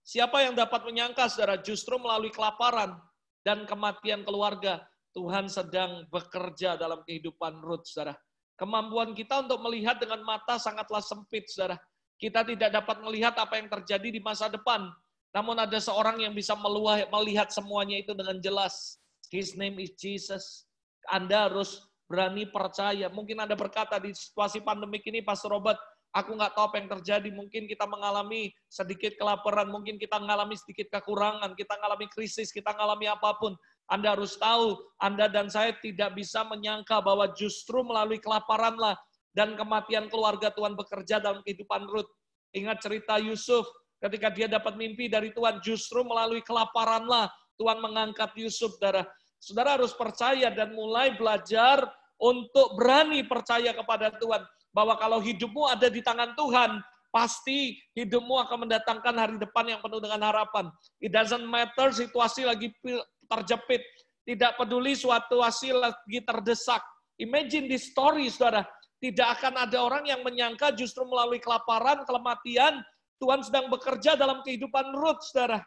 Siapa yang dapat menyangka, saudara, justru melalui kelaparan dan kematian keluarga, Tuhan sedang bekerja dalam kehidupan Rut, saudara. Kemampuan kita untuk melihat dengan mata sangatlah sempit, saudara. Kita tidak dapat melihat apa yang terjadi di masa depan. Namun ada seorang yang bisa melihat semuanya itu dengan jelas. His name is Jesus. Anda harus berani percaya. Mungkin Anda berkata di situasi pandemik ini, Pastor Robert, aku nggak tahu apa yang terjadi. Mungkin kita mengalami sedikit kelaparan, mungkin kita mengalami sedikit kekurangan, kita mengalami krisis, kita mengalami apapun. Anda harus tahu, Anda dan saya tidak bisa menyangka bahwa justru melalui kelaparanlah dan kematian keluarga Tuhan bekerja dalam kehidupan Rut. Ingat cerita Yusuf, ketika dia dapat mimpi dari Tuhan, justru melalui kelaparanlah Tuhan mengangkat Yusuf, saudara. Saudara harus percaya dan mulai belajar untuk berani percaya kepada Tuhan. Bahwa kalau hidupmu ada di tangan Tuhan, pasti hidupmu akan mendatangkan hari depan yang penuh dengan harapan. It doesn't matter situasi lagi terjepit. Tidak peduli suatu situasi lagi terdesak. Imagine this story, saudara. Tidak akan ada orang yang menyangka justru melalui kelaparan, kematian, Tuhan sedang bekerja dalam kehidupan Rut, saudara.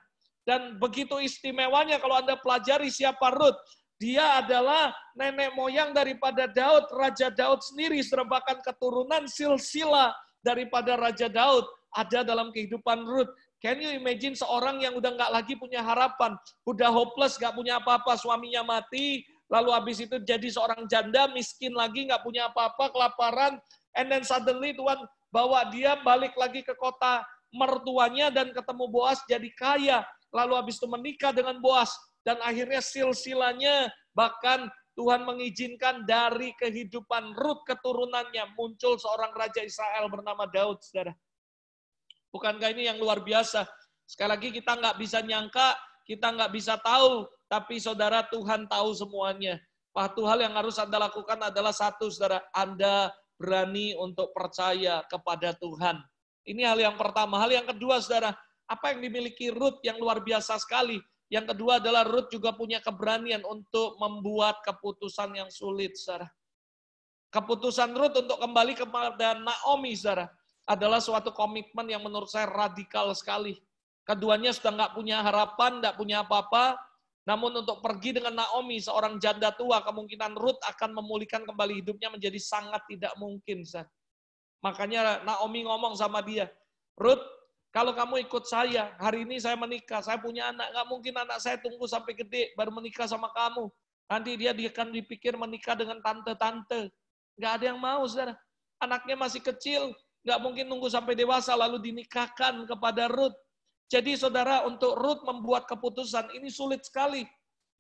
Dan begitu istimewanya kalau Anda pelajari siapa Rut. Dia adalah nenek moyang daripada Daud, Raja Daud sendiri, serbakan keturunan silsilah daripada Raja Daud ada dalam kehidupan Rut. Can you imagine seorang yang udah nggak lagi punya harapan, udah hopeless, nggak punya apa-apa, suaminya mati, lalu habis itu jadi seorang janda, miskin lagi, nggak punya apa-apa, kelaparan, and then suddenly Tuhan bawa dia balik lagi ke kota mertuanya dan ketemu Boaz jadi kaya, lalu habis itu menikah dengan Boaz. Dan akhirnya silsilanya bahkan Tuhan mengizinkan dari kehidupan Rut keturunannya muncul seorang Raja Israel bernama Daud, saudara. Bukankah ini yang luar biasa? Sekali lagi kita nggak bisa nyangka, kita nggak bisa tahu, tapi saudara Tuhan tahu semuanya. Satu hal yang harus Anda lakukan adalah satu, saudara, Anda berani untuk percaya kepada Tuhan. Ini hal yang pertama. Hal yang kedua, saudara, apa yang dimiliki Rut yang luar biasa sekali. Yang kedua adalah Rut juga punya keberanian untuk membuat keputusan yang sulit, saudara. Keputusan Rut untuk kembali kepada Naomi, saudara, adalah suatu komitmen yang menurut saya radikal sekali. Keduanya sudah nggak punya harapan, nggak punya apa-apa, namun untuk pergi dengan Naomi, seorang janda tua, kemungkinan Rut akan memulihkan kembali hidupnya menjadi sangat tidak mungkin, saudara. Makanya Naomi ngomong sama dia, Rut, Kalau kamu ikut saya, hari ini saya menikah, saya punya anak, nggak mungkin anak saya tunggu sampai gede baru menikah sama kamu. Nanti dia akan dipikir menikah dengan tante-tante. Nggak ada yang mau, saudara. Anaknya masih kecil, nggak mungkin nunggu sampai dewasa lalu dinikahkan kepada Ruth. Jadi saudara, untuk Ruth membuat keputusan ini sulit sekali.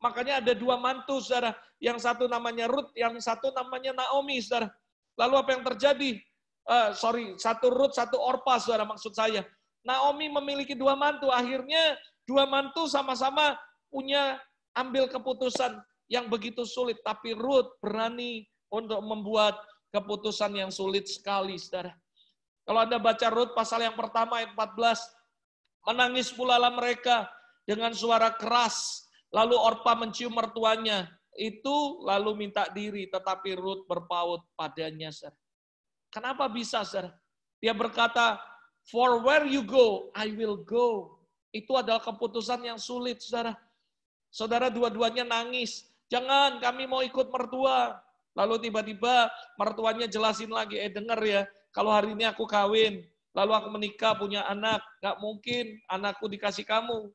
Makanya ada dua mantu, saudara. Yang satu namanya Ruth, yang satu namanya Naomi, saudara. Lalu apa yang terjadi? Satu Ruth, satu Orpa, saudara, maksud saya. Naomi memiliki dua mantu, akhirnya dua mantu sama-sama punya ambil keputusan yang begitu sulit, tapi Ruth berani untuk membuat keputusan yang sulit sekali, saudara. Kalau Anda baca Ruth pasal yang pertama ayat 14, menangis pula mereka dengan suara keras, lalu Orpa mencium mertuanya, itu lalu minta diri, tetapi Ruth berpaut padanya, saudara. Kenapa bisa, saudara? Dia berkata, for where you go, I will go. Itu adalah keputusan yang sulit, saudara. Saudara dua-duanya nangis. Jangan, kami mau ikut mertua. Lalu tiba-tiba mertuanya jelasin lagi, dengar ya, kalau hari ini aku kawin, lalu aku menikah, punya anak, gak mungkin anakku dikasih kamu.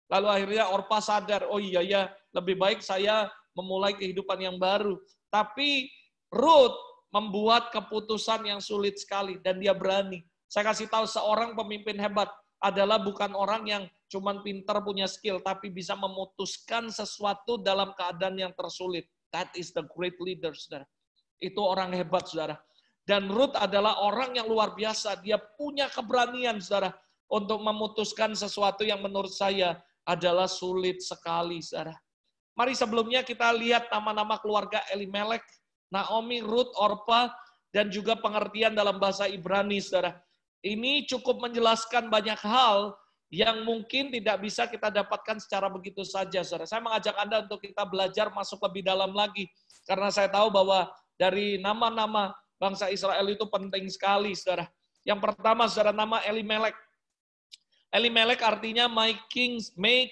Lalu akhirnya Orpa sadar, oh iya ya, lebih baik saya memulai kehidupan yang baru. Tapi Ruth membuat keputusan yang sulit sekali, dan dia berani. Saya kasih tahu, seorang pemimpin hebat adalah bukan orang yang cuman pintar punya skill, tapi bisa memutuskan sesuatu dalam keadaan yang tersulit. That is the great leader, saudara. Itu orang hebat, saudara. Dan Ruth adalah orang yang luar biasa. Dia punya keberanian, saudara, untuk memutuskan sesuatu yang menurut saya adalah sulit sekali, saudara. Mari sebelumnya kita lihat nama-nama keluarga Elimelek, Naomi, Ruth, Orpa, dan juga pengertian dalam bahasa Ibrani, saudara. Ini cukup menjelaskan banyak hal yang mungkin tidak bisa kita dapatkan secara begitu saja, saudara. Saya mengajak Anda untuk kita belajar masuk lebih dalam lagi, karena saya tahu bahwa dari nama-nama bangsa Israel itu penting sekali, saudara. Yang pertama, saudara, nama Elimelek. Elimelek artinya may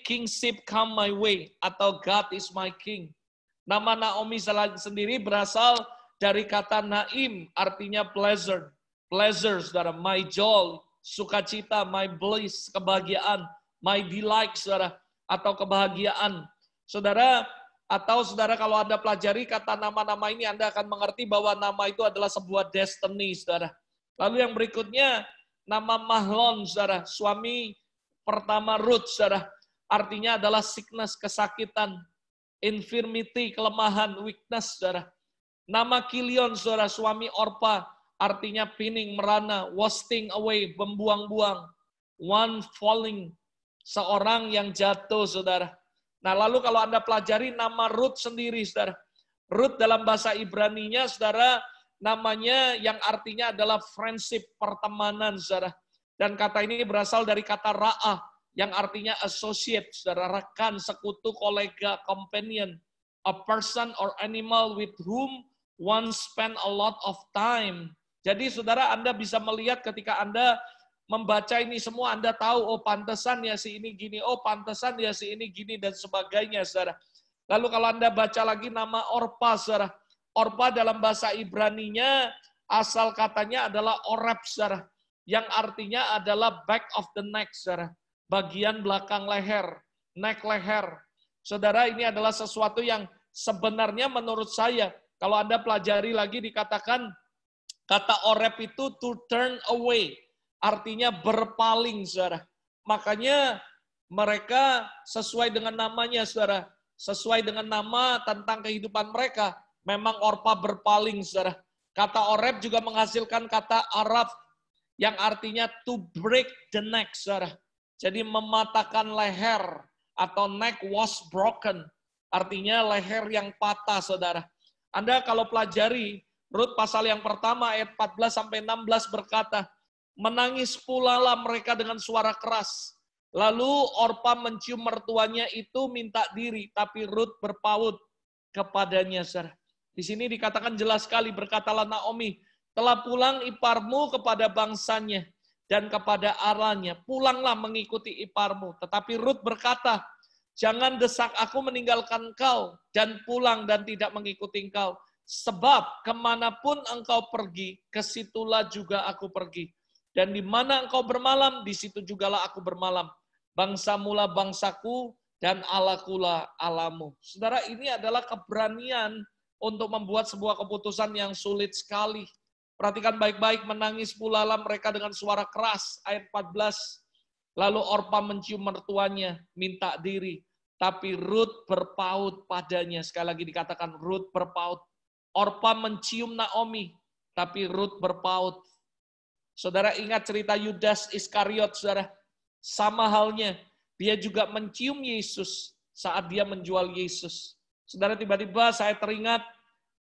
kingship come my way, atau God is my king. Nama Naomi sendiri berasal dari kata naim, artinya pleasure. Pleasure, saudara, my joy, sukacita, my bliss, kebahagiaan, my delight, saudara, atau kebahagiaan. Saudara, atau saudara kalau Anda pelajari kata nama-nama ini, Anda akan mengerti bahwa nama itu adalah sebuah destiny, saudara. Lalu yang berikutnya, nama Mahlon, saudara, suami pertama Ruth, saudara, artinya adalah sickness, kesakitan, infirmity, kelemahan, weakness, saudara. Nama Kilion, saudara, suami Orpa, artinya pining, merana, wasting away, membuang-buang, one falling, seorang yang jatuh, saudara. Nah, lalu kalau Anda pelajari nama Ruth sendiri, saudara. Ruth dalam bahasa Ibraninya, saudara, namanya yang artinya adalah friendship, pertemanan, saudara. Dan kata ini berasal dari kata ra'ah, yang artinya associate, saudara, rekan, sekutu, kolega, companion, a person or animal with whom one spend a lot of time. Jadi saudara, Anda bisa melihat ketika Anda membaca ini semua, Anda tahu, oh pantesan ya si ini gini, oh pantesan ya si ini gini, dan sebagainya, saudara. Lalu kalau Anda baca lagi nama Orpa, saudara. Orpa dalam bahasa Ibraninya, asal katanya adalah orep, saudara. Yang artinya adalah back of the neck, saudara. Bagian belakang leher, neck leher. Saudara, ini adalah sesuatu yang sebenarnya menurut saya, kalau Anda pelajari lagi dikatakan, kata orep itu to turn away, artinya berpaling, saudara. Makanya mereka sesuai dengan namanya, saudara. Sesuai dengan nama tentang kehidupan mereka, memang Orpa berpaling, saudara. Kata orep juga menghasilkan kata Arab, yang artinya to break the neck, saudara. Jadi mematahkan leher, atau neck was broken. Artinya leher yang patah, saudara. Anda kalau pelajari, Ruth pasal yang pertama ayat 14-16 berkata, menangis pula mereka dengan suara keras. Lalu Orpa mencium mertuanya itu minta diri, tapi Ruth berpaut kepadanya. Di sini dikatakan jelas sekali, berkatalah Naomi, telah pulang iparmu kepada bangsanya dan kepada Allahnya. Pulanglah mengikuti iparmu. Tetapi Ruth berkata, jangan desak aku meninggalkan engkau dan pulang dan tidak mengikuti engkau. Sebab kemanapun engkau pergi, kesitulah juga aku pergi. Dan di mana engkau bermalam, di situ jugalah aku bermalam. Bangsamulah bangsaku, dan Allahkulah Allahmu. Saudara, ini adalah keberanian untuk membuat sebuah keputusan yang sulit sekali. Perhatikan baik-baik, menangis pula mereka dengan suara keras. Ayat 14. Lalu Orpa mencium mertuanya, minta diri. Tapi Rut berpaut padanya. Sekali lagi dikatakan Rut berpaut. Orpa mencium Naomi, tapi Rut berpaut. Saudara ingat cerita Yudas Iskariot, saudara. Sama halnya, dia juga mencium Yesus saat dia menjual Yesus. Saudara, tiba-tiba saya teringat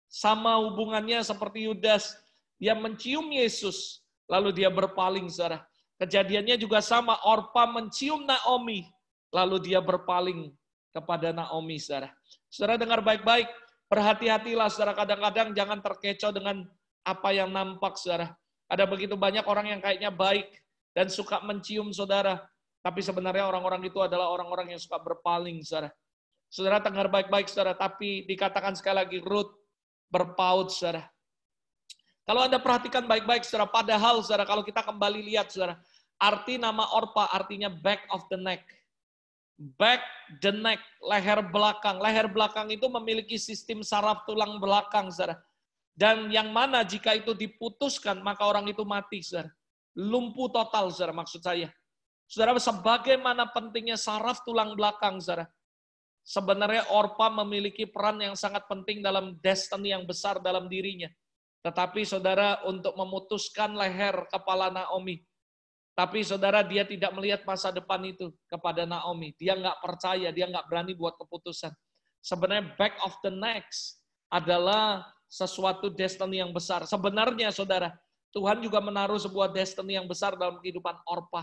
sama hubungannya seperti Yudas. Dia mencium Yesus, lalu dia berpaling, saudara. Kejadiannya juga sama, Orpa mencium Naomi, lalu dia berpaling kepada Naomi, saudara. Saudara dengar baik-baik, berhati-hatilah, saudara. Kadang-kadang jangan terkecoh dengan apa yang nampak, saudara. Ada begitu banyak orang yang kayaknya baik dan suka mencium saudara, tapi sebenarnya orang-orang itu adalah orang-orang yang suka berpaling, saudara. Saudara dengar baik-baik, saudara. Tapi dikatakan sekali lagi, Rut berpaut, saudara. Kalau Anda perhatikan baik-baik, saudara, padahal, saudara, kalau kita kembali lihat, saudara, arti nama Orpa artinya back of the neck. Back the neck, leher belakang. Leher belakang itu memiliki sistem saraf tulang belakang, saudara. Dan yang mana jika itu diputuskan, maka orang itu mati, saudara. Lumpuh total, saudara, maksud saya. Saudara, sebagaimana pentingnya saraf tulang belakang, saudara. Sebenarnya Orpa memiliki peran yang sangat penting dalam destiny yang besar dalam dirinya. Tetapi saudara, untuk memutuskan leher kepala Naomi. Tapi saudara, dia tidak melihat masa depan itu kepada Naomi. Dia nggak percaya, dia nggak berani buat keputusan. Sebenarnya back of the next adalah sesuatu destiny yang besar. Sebenarnya saudara, Tuhan juga menaruh sebuah destiny yang besar dalam kehidupan Orpa.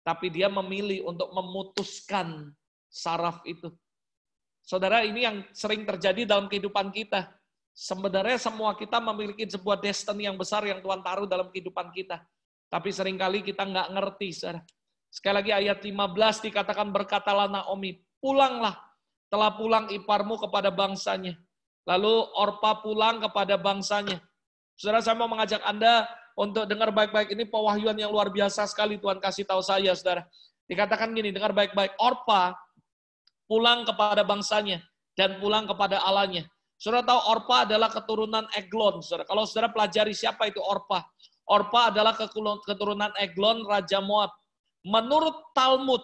Tapi dia memilih untuk memutuskan saraf itu. Saudara, ini yang sering terjadi dalam kehidupan kita. Sebenarnya semua kita memiliki sebuah destiny yang besar yang Tuhan taruh dalam kehidupan kita. Tapi seringkali kita nggak ngerti, saudara. Sekali lagi ayat 15 dikatakan, berkatalah Naomi, pulanglah, telah pulang iparmu kepada bangsanya. Lalu Orpa pulang kepada bangsanya. Saudara, saya mau mengajak Anda untuk dengar baik-baik. Ini pewahyuan yang luar biasa sekali Tuhan kasih tahu saya, saudara. Dikatakan gini, dengar baik-baik. Orpa pulang kepada bangsanya dan pulang kepada Allahnya. Saudara tahu Orpa adalah keturunan Eglon, saudara. Kalau saudara pelajari siapa itu Orpa. Orpa adalah keturunan Eglon, Raja Moab. Menurut Talmud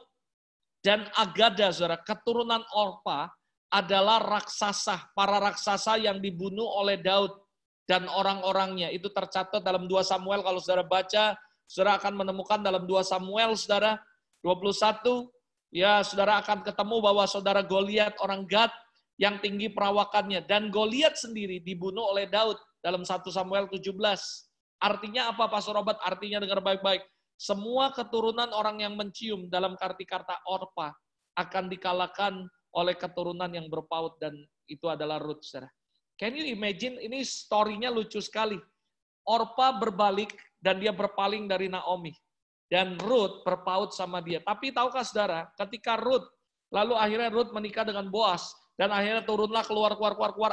dan Agada, saudara, keturunan Orpa adalah raksasa, para raksasa yang dibunuh oleh Daud dan orang-orangnya. Itu tercatat dalam 2 Samuel, kalau saudara baca, saudara akan menemukan dalam 2 Samuel, saudara, 21, ya saudara akan ketemu bahwa saudara Goliat, orang Gad, yang tinggi perawakannya. Dan Goliat sendiri dibunuh oleh Daud dalam 1 Samuel 17. Artinya apa, Pastor Robert? Artinya dengar baik-baik. Semua keturunan orang yang mencium dalam karti-karta Orpa akan dikalahkan oleh keturunan yang berpaut, dan itu adalah Rut, saudara. Can you imagine? Ini story-nya lucu sekali. Orpa berbalik dan dia berpaling dari Naomi. Dan Rut berpaut sama dia. Tapi tahukah saudara, ketika Rut, lalu akhirnya Rut menikah dengan Boas, dan akhirnya turunlah keluar,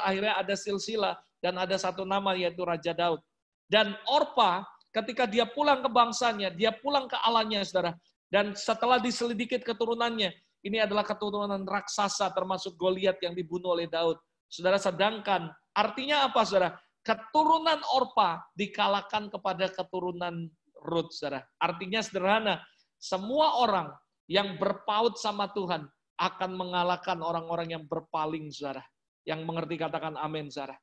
akhirnya ada silsilah, dan ada satu nama yaitu Raja Daud. Dan Orpa, ketika dia pulang ke bangsanya, dia pulang ke Allahnya, saudara. Dan setelah diselidiki keturunannya, ini adalah keturunan raksasa, termasuk Goliat yang dibunuh oleh Daud. Saudara, sedangkan artinya apa, saudara? Keturunan Orpa dikalahkan kepada keturunan Rut, saudara. Artinya sederhana, semua orang yang berpaut sama Tuhan akan mengalahkan orang-orang yang berpaling, saudara. Yang mengerti katakan amin, saudara.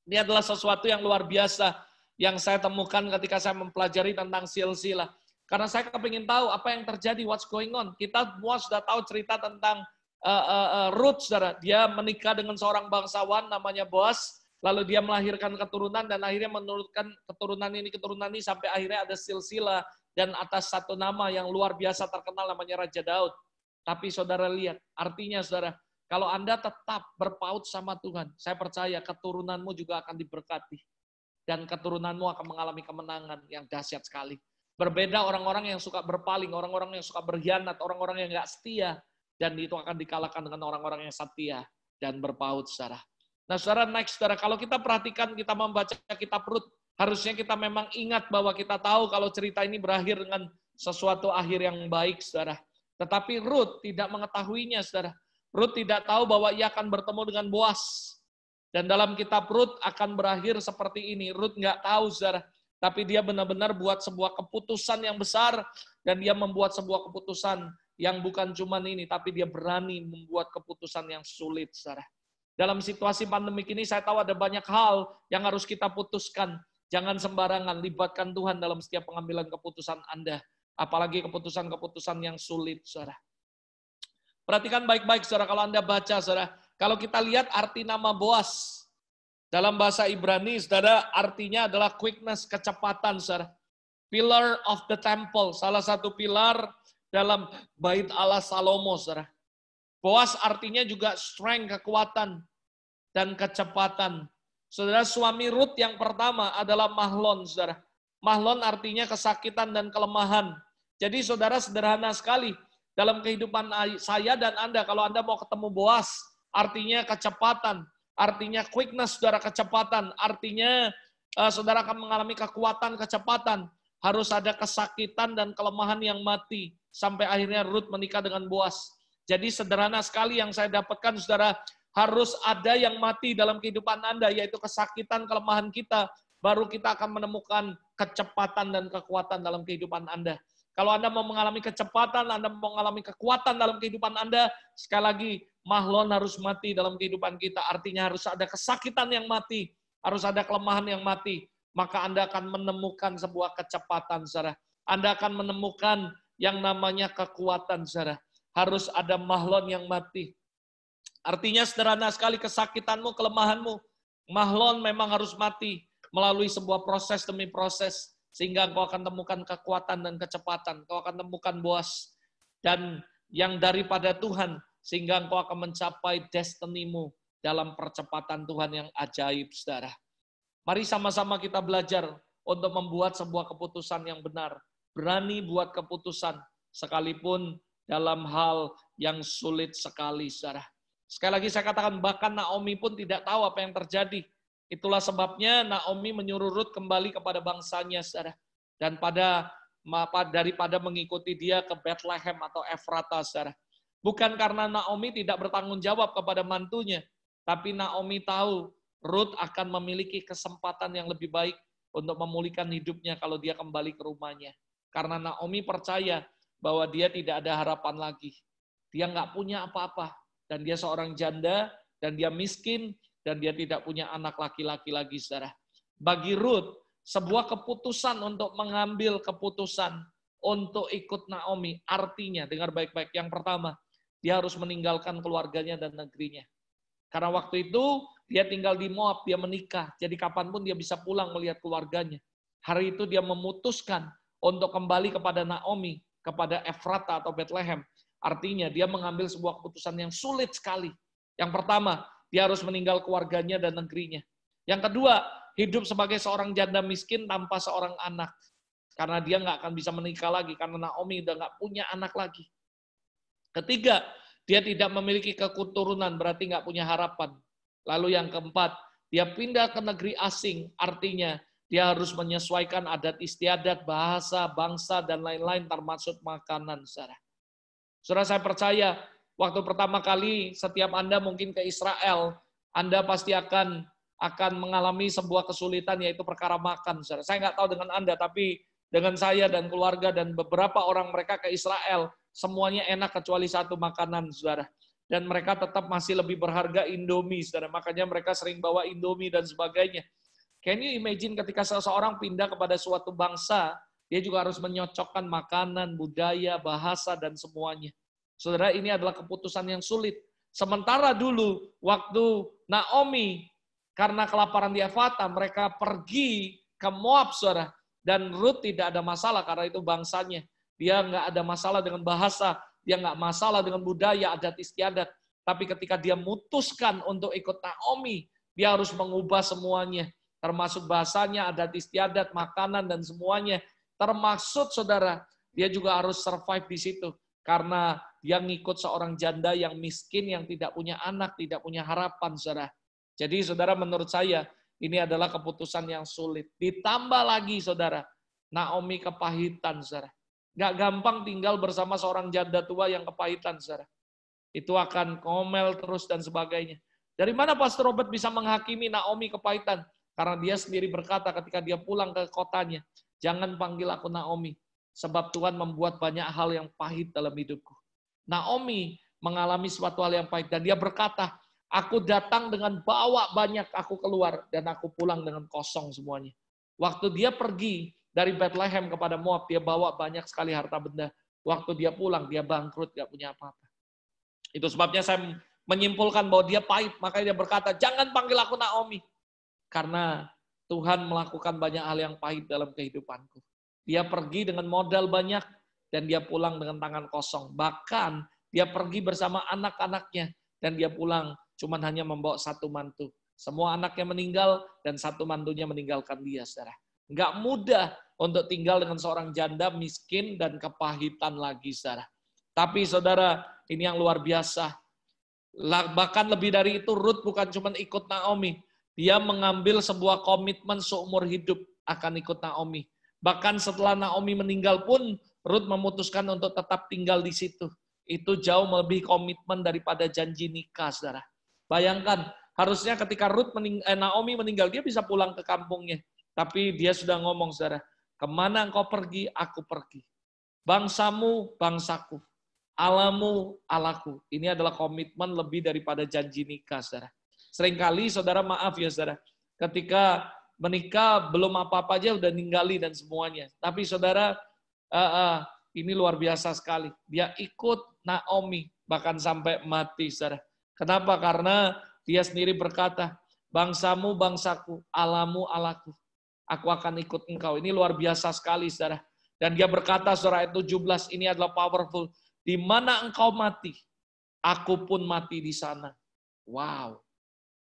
Ini adalah sesuatu yang luar biasa yang saya temukan ketika saya mempelajari tentang silsilah. Karena saya kepingin tahu apa yang terjadi, what's going on. Kita semua sudah tahu cerita tentang Rut, saudara. Dia menikah dengan seorang bangsawan namanya Boas, lalu dia melahirkan keturunan, dan akhirnya menurutkan keturunan ini sampai akhirnya ada silsilah, dan atas satu nama yang luar biasa terkenal namanya Raja Daud. Tapi saudara lihat, artinya saudara, kalau Anda tetap berpaut sama Tuhan, saya percaya keturunanmu juga akan diberkati. Dan keturunanmu akan mengalami kemenangan yang dahsyat sekali. Berbeda orang-orang yang suka berpaling, orang-orang yang suka berkhianat, orang-orang yang nggak setia, dan itu akan dikalahkan dengan orang-orang yang setia dan berpaut, saudara. Nah, saudara, next, saudara, kalau kita perhatikan, kita membaca kitab Rut, Harusnya kita memang ingat bahwa kita tahu kalau cerita ini berakhir dengan sesuatu akhir yang baik, saudara. Tetapi Ruth tidak mengetahuinya, saudara. Ruth tidak tahu bahwa ia akan bertemu dengan Boas. Dan dalam kitab Ruth akan berakhir seperti ini. Ruth nggak tahu, saudara. Tapi dia benar-benar buat sebuah keputusan yang besar. Dan dia membuat sebuah keputusan yang bukan cuma ini, tapi dia berani membuat keputusan yang sulit, saudara. Dalam situasi pandemik ini, saya tahu ada banyak hal yang harus kita putuskan. Jangan sembarangan, libatkan Tuhan dalam setiap pengambilan keputusan Anda. Apalagi keputusan-keputusan yang sulit, saudara. Perhatikan baik-baik, saudara, kalau Anda baca, saudara. Kalau kita lihat arti nama Boas, dalam bahasa Ibrani, saudara, artinya adalah quickness, kecepatan, saudara. Pillar of the temple, salah satu pilar dalam bait Allah Salomo, saudara. Boas artinya juga strength, kekuatan, dan kecepatan. Saudara, suami Ruth yang pertama adalah Mahlon, saudara. Mahlon artinya kesakitan dan kelemahan. Jadi saudara, sederhana sekali. Dalam kehidupan saya dan Anda, kalau Anda mau ketemu Boas, artinya kecepatan. Artinya quickness, saudara, kecepatan. Artinya saudara akan mengalami kekuatan, kecepatan. Harus ada kesakitan dan kelemahan yang mati. Sampai akhirnya Ruth menikah dengan Boas. Jadi sederhana sekali yang saya dapatkan, saudara, harus ada yang mati dalam kehidupan Anda, yaitu kesakitan, kelemahan kita. Baru kita akan menemukan kecepatan dan kekuatan dalam kehidupan Anda. Kalau Anda mau mengalami kecepatan, Anda mau mengalami kekuatan dalam kehidupan Anda, sekali lagi, Mahlon harus mati dalam kehidupan kita. Artinya harus ada kesakitan yang mati, harus ada kelemahan yang mati. Maka Anda akan menemukan sebuah kecepatan, saudara. Anda akan menemukan yang namanya kekuatan, saudara. Harus ada Mahlon yang mati. Artinya sederhana sekali, kesakitanmu, kelemahanmu. Mahlon memang harus mati melalui sebuah proses demi proses. Sehingga engkau akan temukan kekuatan dan kecepatan. Engkau akan temukan Boas. Dan yang daripada Tuhan. Sehingga engkau akan mencapai destinimu dalam percepatan Tuhan yang ajaib, saudara. Mari sama-sama kita belajar untuk membuat sebuah keputusan yang benar. Berani buat keputusan, sekalipun dalam hal yang sulit sekali, saudara. Sekali lagi saya katakan, bahkan Naomi pun tidak tahu apa yang terjadi. Itulah sebabnya Naomi menyuruh Ruth kembali kepada bangsanya, saudara. Dan daripada mengikuti dia ke Bethlehem atau Efrata, saudara. Bukan karena Naomi tidak bertanggung jawab kepada mantunya, tapi Naomi tahu Ruth akan memiliki kesempatan yang lebih baik untuk memulihkan hidupnya kalau dia kembali ke rumahnya. Karena Naomi percaya bahwa dia tidak ada harapan lagi. Dia nggak punya apa-apa. Dan dia seorang janda, dan dia miskin, dan dia tidak punya anak laki-laki lagi, saudara. Bagi Ruth, sebuah keputusan untuk mengambil keputusan untuk ikut Naomi, artinya, dengar baik-baik, yang pertama, dia harus meninggalkan keluarganya dan negerinya. Karena waktu itu dia tinggal di Moab, dia menikah. Jadi kapanpun dia bisa pulang melihat keluarganya. Hari itu dia memutuskan untuk kembali kepada Naomi, kepada Efrata atau Bethlehem. Artinya dia mengambil sebuah keputusan yang sulit sekali. Yang pertama, dia harus meninggal keluarganya dan negerinya. Yang kedua, hidup sebagai seorang janda miskin tanpa seorang anak. Karena dia nggak akan bisa menikah lagi, karena Naomi udah nggak punya anak lagi. Ketiga, dia tidak memiliki keturunan, berarti nggak punya harapan. Lalu yang keempat, dia pindah ke negeri asing, artinya dia harus menyesuaikan adat istiadat, bahasa, bangsa, dan lain-lain, termasuk makanan. Saudara, saya percaya, waktu pertama kali setiap Anda mungkin ke Israel, Anda pasti akan mengalami sebuah kesulitan, yaitu perkara makan. Saudara. Saya nggak tahu dengan Anda, tapi dengan saya dan keluarga dan beberapa orang mereka ke Israel, semuanya enak kecuali satu makanan, saudara. Dan mereka tetap masih lebih berharga Indomie, saudara. Makanya mereka sering bawa Indomie dan sebagainya. Can you imagine ketika seseorang pindah kepada suatu bangsa, dia juga harus menyocokkan makanan, budaya, bahasa, dan semuanya. Saudara, ini adalah keputusan yang sulit. Sementara dulu, waktu Naomi, karena kelaparan di Efrata, mereka pergi ke Moab, saudara. Dan Ruth tidak ada masalah, karena itu bangsanya. Dia nggak ada masalah dengan bahasa, dia nggak masalah dengan budaya, adat istiadat. Tapi ketika dia memutuskan untuk ikut Naomi, dia harus mengubah semuanya. Termasuk bahasanya, adat istiadat, makanan, dan semuanya. Termasuk, saudara, dia juga harus survive di situ. Karena dia ngikut seorang janda yang miskin, yang tidak punya anak, tidak punya harapan, saudara. Jadi, saudara, menurut saya, Ini adalah keputusan yang sulit. Ditambah lagi, saudara, Naomi kepahitan, saudara. Gak gampang tinggal bersama seorang janda tua yang kepahitan, saudara. Itu akan ngomel terus dan sebagainya. Dari mana Pastor Robert bisa menghakimi Naomi kepahitan? Karena dia sendiri berkata ketika dia pulang ke kotanya, jangan panggil aku Naomi, sebab Tuhan membuat banyak hal yang pahit dalam hidupku. Naomi mengalami suatu hal yang pahit, dan dia berkata, aku datang dengan bawa banyak, aku keluar, dan aku pulang dengan kosong semuanya. Waktu dia pergi dari Bethlehem kepada Moab, dia bawa banyak sekali harta benda. Waktu dia pulang, dia bangkrut, gak punya apa-apa. Itu sebabnya saya menyimpulkan bahwa dia pahit, makanya dia berkata, jangan panggil aku Naomi. Karena Tuhan melakukan banyak hal yang pahit dalam kehidupanku. Dia pergi dengan modal banyak, dan dia pulang dengan tangan kosong. Bahkan dia pergi bersama anak-anaknya, dan dia pulang cuman hanya membawa satu mantu. Semua anaknya meninggal, dan satu mantunya meninggalkan dia, saudara. Nggak mudah untuk tinggal dengan seorang janda miskin dan kepahitan lagi, saudara. Tapi saudara, ini yang luar biasa. Bahkan lebih dari itu, Ruth bukan cuma ikut Naomi. Dia mengambil sebuah komitmen seumur hidup akan ikut Naomi. Bahkan setelah Naomi meninggal pun, Ruth memutuskan untuk tetap tinggal di situ. Itu jauh lebih komitmen daripada janji nikah, saudara. Bayangkan, harusnya ketika Naomi meninggal, dia bisa pulang ke kampungnya. Tapi dia sudah ngomong, saudara, kemana engkau pergi, aku pergi. Bangsamu, bangsaku. Alamu, alaku. Ini adalah komitmen lebih daripada janji nikah, saudara. Seringkali, saudara, maaf ya, saudara, ketika menikah, belum apa-apa aja udah ninggali dan semuanya. Tapi, saudara, ini luar biasa sekali. Dia ikut Naomi, bahkan sampai mati, saudara. Kenapa? Karena dia sendiri berkata, bangsamu, bangsaku, alamu, alaku. Aku akan ikut engkau. Ini luar biasa sekali, saudara. Dan dia berkata, saudara, ayat 17, ini adalah powerful. Di mana engkau mati, aku pun mati di sana. Wow.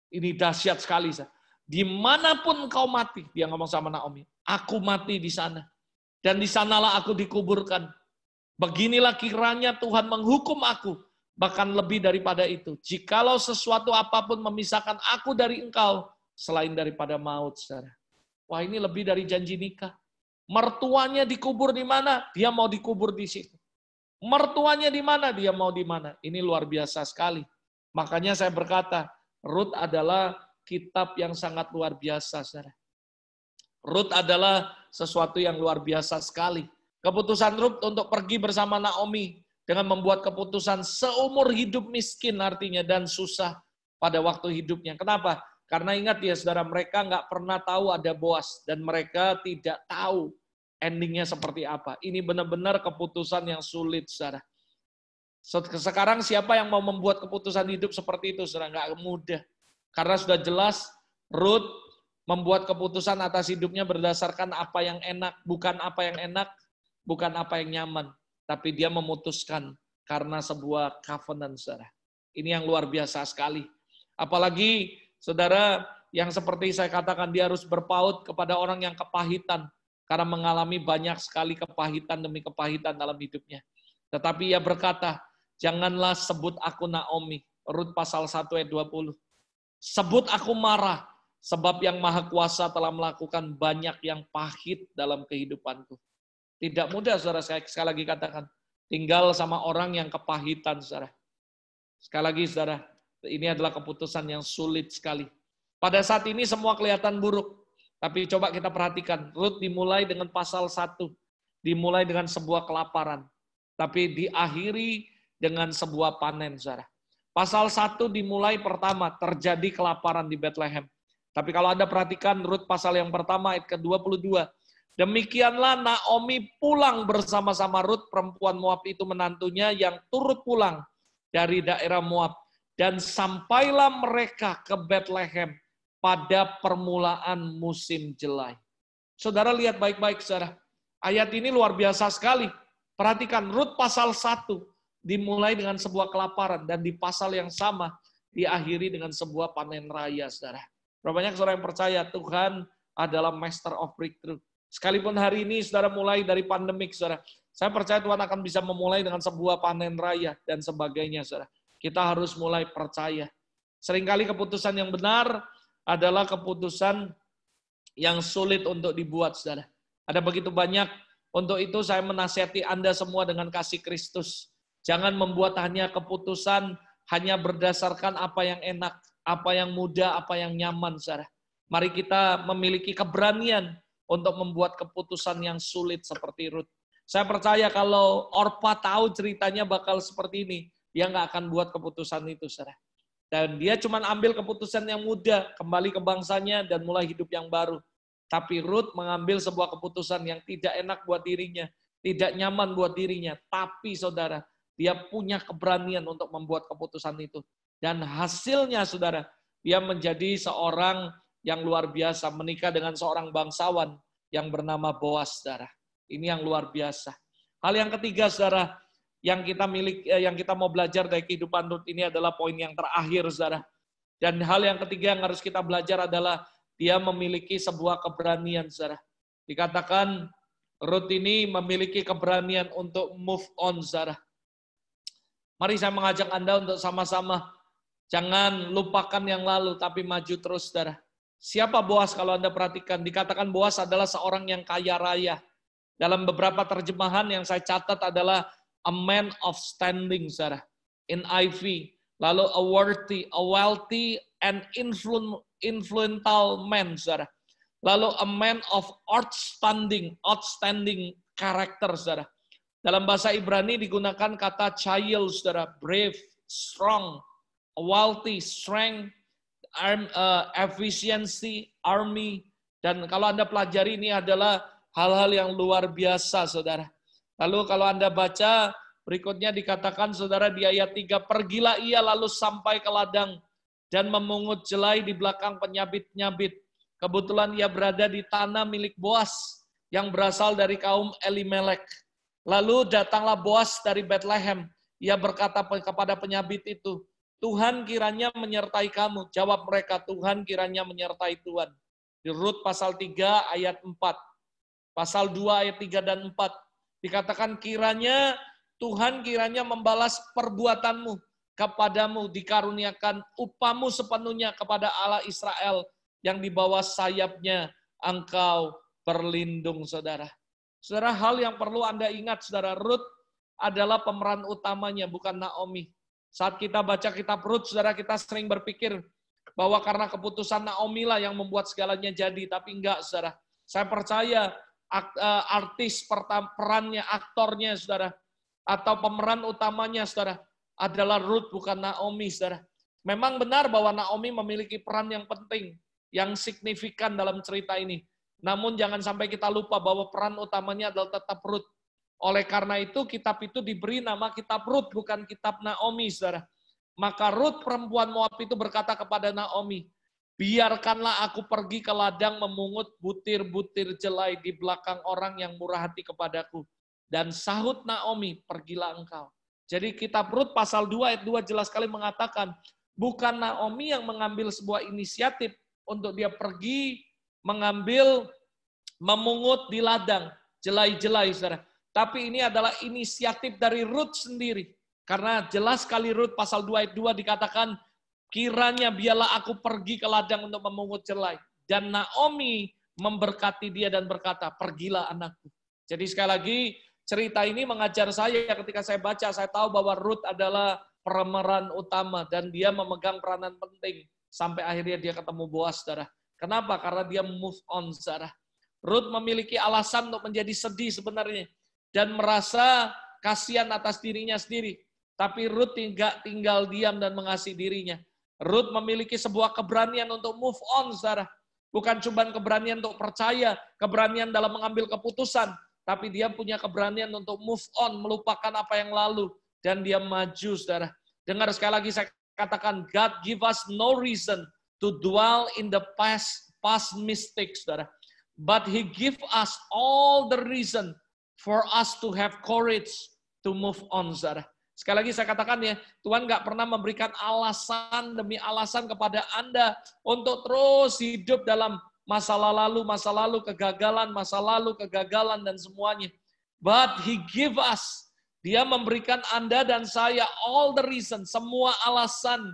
Ini dahsyat sekali. Dimanapun engkau mati, dia ngomong sama Naomi, aku mati di sana. Dan di sanalah aku dikuburkan. Beginilah kiranya Tuhan menghukum aku, bahkan lebih daripada itu. Jikalau sesuatu apapun memisahkan aku dari engkau, selain daripada maut, saudara. Wah, ini lebih dari janji nikah. Mertuanya dikubur di mana? Dia mau dikubur di situ. Mertuanya di mana? Dia mau di mana? Ini luar biasa sekali. Makanya saya berkata, Ruth adalah kitab yang sangat luar biasa, saudara. Ruth adalah sesuatu yang luar biasa sekali. Keputusan Ruth untuk pergi bersama Naomi dengan membuat keputusan seumur hidup miskin artinya dan susah pada waktu hidupnya. Kenapa? Karena ingat ya, saudara, mereka nggak pernah tahu ada Boaz dan mereka tidak tahu endingnya seperti apa. Ini benar-benar keputusan yang sulit, saudara. Sekarang siapa yang mau membuat keputusan hidup seperti itu? Sudah nggak mudah. Karena sudah jelas Ruth membuat keputusan atas hidupnya berdasarkan apa yang enak, bukan apa yang enak, bukan apa yang nyaman. Tapi dia memutuskan karena sebuah covenant, saudara. Ini yang luar biasa sekali. Apalagi, saudara, yang seperti saya katakan, dia harus berpaut kepada orang yang kepahitan. Karena mengalami banyak sekali kepahitan demi kepahitan dalam hidupnya. Tetapi ia berkata, janganlah sebut aku Naomi. Rut pasal 1 ayat 20. Sebut aku Marah, sebab yang Maha Kuasa telah melakukan banyak yang pahit dalam kehidupanku. Tidak mudah, saudara, saya sekali lagi katakan. Tinggal sama orang yang kepahitan, saudara. Sekali lagi, saudara, ini adalah keputusan yang sulit sekali. Pada saat ini semua kelihatan buruk. Tapi coba kita perhatikan, Rut dimulai dengan pasal 1. Dimulai dengan sebuah kelaparan. Tapi diakhiri dengan sebuah panen, saudara. Pasal 1 dimulai pertama, terjadi kelaparan di Bethlehem. Tapi kalau Anda perhatikan Rut pasal yang pertama ayat ke-22. Demikianlah Naomi pulang bersama-sama Rut, perempuan Moab itu menantunya yang turut pulang dari daerah Moab. Dan sampailah mereka ke Bethlehem pada permulaan musim jelai. Saudara lihat baik-baik, saudara. Ayat ini luar biasa sekali. Perhatikan, Rut pasal 1 dimulai dengan sebuah kelaparan. Dan di pasal yang sama diakhiri dengan sebuah panen raya, saudara. Berapa banyak saudara yang percaya Tuhan adalah master of breakthrough. Sekalipun hari ini saudara mulai dari pandemik, saudara. Saya percaya Tuhan akan bisa memulai dengan sebuah panen raya dan sebagainya, saudara. Kita harus mulai percaya. Seringkali keputusan yang benar adalah keputusan yang sulit untuk dibuat, saudara. Ada begitu banyak. Untuk itu saya menasihati Anda semua dengan kasih Kristus. Jangan membuat hanya keputusan hanya berdasarkan apa yang enak, apa yang mudah, apa yang nyaman, saudara. Mari kita memiliki keberanian untuk membuat keputusan yang sulit seperti Ruth. Saya percaya kalau Orpa tahu ceritanya bakal seperti ini, dia nggak akan buat keputusan itu, saudara. Dan dia cuma ambil keputusan yang mudah, kembali ke bangsanya dan mulai hidup yang baru. Tapi Ruth mengambil sebuah keputusan yang tidak enak buat dirinya, tidak nyaman buat dirinya. Tapi saudara, dia punya keberanian untuk membuat keputusan itu. Dan hasilnya saudara, dia menjadi seorang yang luar biasa, menikah dengan seorang bangsawan yang bernama Boas, saudara. Ini yang luar biasa. Hal yang ketiga, saudara, yang kita mau belajar dari kehidupan Ruth ini adalah poin yang terakhir, saudara. Dan hal yang ketiga yang harus kita belajar adalah dia memiliki sebuah keberanian, saudara. Dikatakan Ruth ini memiliki keberanian untuk move on, saudara. Mari saya mengajak Anda untuk sama-sama jangan lupakan yang lalu, tapi maju terus, saudara. Siapa Boas kalau Anda perhatikan? Dikatakan Boas adalah seorang yang kaya raya. Dalam beberapa terjemahan yang saya catat adalah a man of standing, saudara. In IV. Lalu a wealthy and influential man, saudara. Lalu a man of outstanding character, saudara. Dalam bahasa Ibrani digunakan kata child, saudara. Brave, strong, wealthy, strength, efficiency, army. Dan kalau Anda pelajari ini adalah hal-hal yang luar biasa, saudara. Lalu kalau Anda baca, berikutnya dikatakan, saudara, di ayat 3, pergilah ia lalu sampai ke ladang dan memungut jelai di belakang penyabit-nyabit. Kebetulan ia berada di tanah milik Boas yang berasal dari kaum Elimelek. Lalu datanglah Boas dari Bethlehem. Ia berkata kepada penyabit itu, Tuhan kiranya menyertai kamu. Jawab mereka, Tuhan kiranya menyertai Tuhan. Di Rut pasal 3 ayat 4. Pasal 2 ayat 3 dan 4. Dikatakan Tuhan kiranya membalas perbuatanmu kepadamu, dikaruniakan upahmu sepenuhnya kepada Allah Israel yang di bawah sayapnya engkau berlindung, saudara. Saudara, hal yang perlu Anda ingat, saudara, Rut adalah pemeran utamanya, bukan Naomi. Saat kita baca kitab Rut, saudara, kita sering berpikir bahwa karena keputusan Naomi lah yang membuat segalanya jadi, tapi enggak, saudara. Saya percaya artis perannya, aktornya, saudara, atau pemeran utamanya, saudara, adalah Rut, bukan Naomi, saudara. Memang benar bahwa Naomi memiliki peran yang penting, yang signifikan dalam cerita ini. Namun jangan sampai kita lupa bahwa peran utamanya adalah tetap Rut. Oleh karena itu, kitab itu diberi nama kitab Rut, bukan kitab Naomi, saudara. Maka Rut, perempuan Moab itu berkata kepada Naomi, biarkanlah aku pergi ke ladang memungut butir-butir jelai di belakang orang yang murah hati kepadaku. Dan sahut Naomi, pergilah engkau. Jadi kitab Rut pasal 2 ayat 2 jelas sekali mengatakan, bukan Naomi yang mengambil sebuah inisiatif untuk dia pergi memungut di ladang jelai-jelai, saudara. Tapi ini adalah inisiatif dari Rut sendiri. Karena jelas sekali Rut pasal 2 ayat 2 dikatakan, kiranya biarlah aku pergi ke ladang untuk memungut jelai. Dan Naomi memberkati dia dan berkata, pergilah anakku. Jadi sekali lagi, cerita ini mengajar saya ketika saya baca, saya tahu bahwa Rut adalah pemeran utama dan dia memegang peranan penting sampai akhirnya dia ketemu Boas, saudara. Kenapa? Karena dia move on, saudara. Rut memiliki alasan untuk menjadi sedih sebenarnya dan merasa kasihan atas dirinya sendiri. Tapi Rut tinggal diam dan mengasihi dirinya. Rut memiliki sebuah keberanian untuk move on, saudara. Bukan cuma keberanian untuk percaya, keberanian dalam mengambil keputusan, tapi dia punya keberanian untuk move on, melupakan apa yang lalu, dan dia maju, saudara. Dengar sekali lagi saya katakan, God give us no reason to dwell in the past mistakes, saudara. But He give us all the reason for us to have courage to move on, saudara. Sekali lagi saya katakan ya, Tuhan nggak pernah memberikan alasan demi alasan kepada Anda untuk terus hidup dalam masa lalu, kegagalan, dan semuanya. But He give us, Dia memberikan Anda dan saya all the reason, semua alasan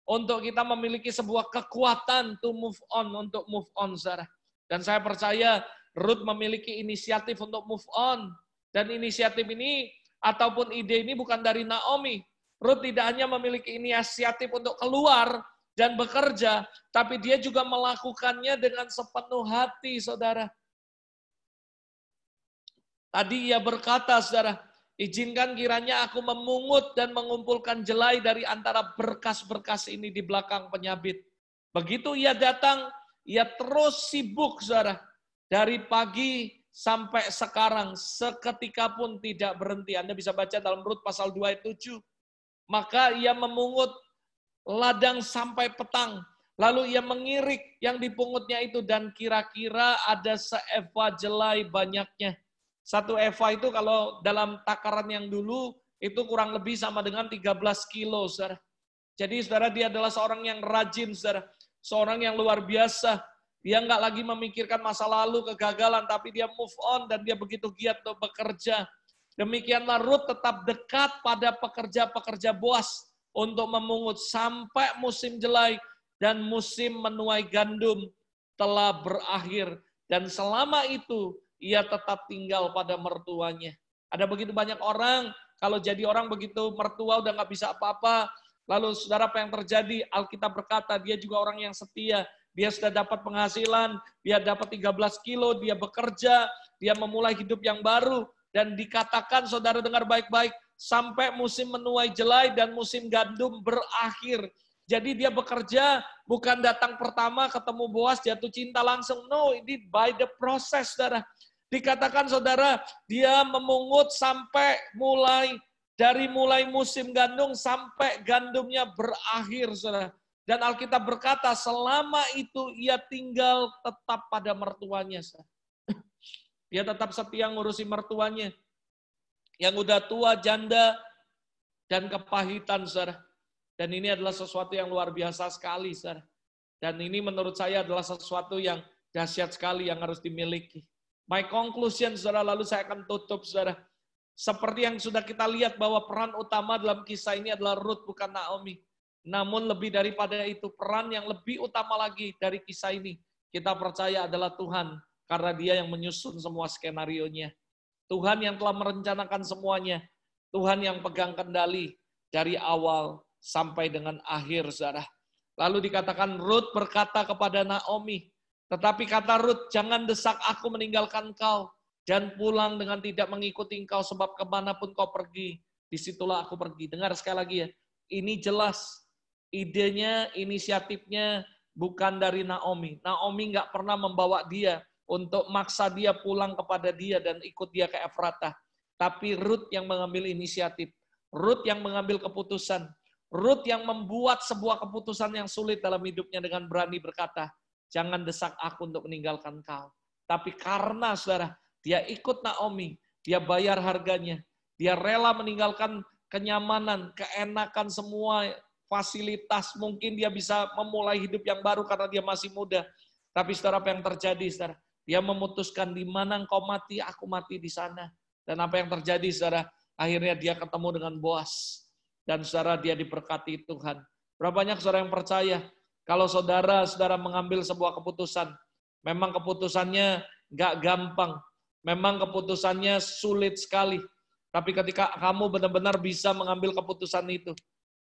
untuk kita memiliki sebuah kekuatan to move on, untuk move on, saudara. Dan saya percaya Ruth memiliki inisiatif untuk move on. Dan inisiatif ini ataupun ide ini bukan dari Naomi. Ruth tidak hanya memiliki inisiatif untuk keluar dan bekerja, tapi dia juga melakukannya dengan sepenuh hati, saudara. Tadi ia berkata, saudara, izinkan kiranya aku memungut dan mengumpulkan jelai dari antara berkas-berkas ini di belakang penyabit. Begitu ia datang, ia terus sibuk, saudara. Dari pagi sampai sekarang, seketika pun tidak berhenti. Anda bisa baca dalam Rut pasal 2 ayat 7. Maka ia memungut ladang sampai petang. Lalu ia mengirik yang dipungutnya itu, dan kira-kira ada seeva jelai banyaknya. 1 eva itu kalau dalam takaran yang dulu, itu kurang lebih sama dengan 13 kilo, saudara. Jadi saudara, dia adalah seorang yang rajin, saudara. Seorang yang luar biasa. Dia nggak lagi memikirkan masa lalu, kegagalan, tapi dia move on dan dia begitu giat untuk bekerja. Demikianlah Ruth tetap dekat pada pekerja-pekerja Boas untuk memungut sampai musim jelai dan musim menuai gandum telah berakhir. Dan selama itu ia tetap tinggal pada mertuanya. Ada begitu banyak orang, kalau jadi orang begitu mertua udah nggak bisa apa-apa. Lalu saudara, apa yang terjadi? Alkitab berkata dia juga orang yang setia. Dia sudah dapat penghasilan, dia dapat 13 kilo, dia bekerja, dia memulai hidup yang baru. Dan dikatakan, saudara dengar baik-baik, sampai musim menuai jelai dan musim gandum berakhir. Jadi dia bekerja, bukan datang pertama ketemu Boas, jatuh cinta langsung. No, ini by the process, saudara. Dikatakan, saudara, dia memungut sampai dari mulai musim gandum sampai gandumnya berakhir, saudara. Dan Alkitab berkata, selama itu ia tinggal tetap pada mertuanya. Dia tetap setia ngurusi mertuanya. Yang udah tua, janda, dan kepahitan, saudara. Dan ini adalah sesuatu yang luar biasa sekali, saudara. Dan ini menurut saya adalah sesuatu yang dahsyat sekali yang harus dimiliki. My conclusion, saudara, lalu saya akan tutup, saudara. Seperti yang sudah kita lihat bahwa peran utama dalam kisah ini adalah Ruth, bukan Naomi. Namun lebih daripada itu, peran yang lebih utama lagi dari kisah ini, kita percaya adalah Tuhan, karena dia yang menyusun semua skenario-nya. Tuhan yang telah merencanakan semuanya. Tuhan yang pegang kendali dari awal sampai dengan akhir, saudara. Lalu dikatakan Ruth berkata kepada Naomi, tetapi kata Ruth, jangan desak aku meninggalkan kau, dan pulang dengan tidak mengikuti engkau, sebab kemanapun kau pergi, disitulah aku pergi. Dengar sekali lagi ya, ini jelas. Idenya, inisiatifnya bukan dari Naomi. Naomi nggak pernah membawa dia untuk maksa dia pulang kepada dia dan ikut dia ke Efratah. Tapi Ruth yang mengambil inisiatif. Ruth yang mengambil keputusan. Ruth yang membuat sebuah keputusan yang sulit dalam hidupnya dengan berani berkata, jangan desak aku untuk meninggalkan kau. Tapi karena, saudara, dia ikut Naomi, dia bayar harganya. Dia rela meninggalkan kenyamanan, keenakan semua fasilitas, mungkin dia bisa memulai hidup yang baru karena dia masih muda. Tapi saudara, apa yang terjadi, saudara? Dia memutuskan, di mana engkau mati, aku mati di sana. Dan apa yang terjadi, saudara? Akhirnya dia ketemu dengan Boas. Dan saudara, dia diberkati Tuhan. Berapa banyak saudara yang percaya, kalau saudara mengambil sebuah keputusan, memang keputusannya nggak gampang. Memang keputusannya sulit sekali. Tapi ketika kamu benar-benar bisa mengambil keputusan itu,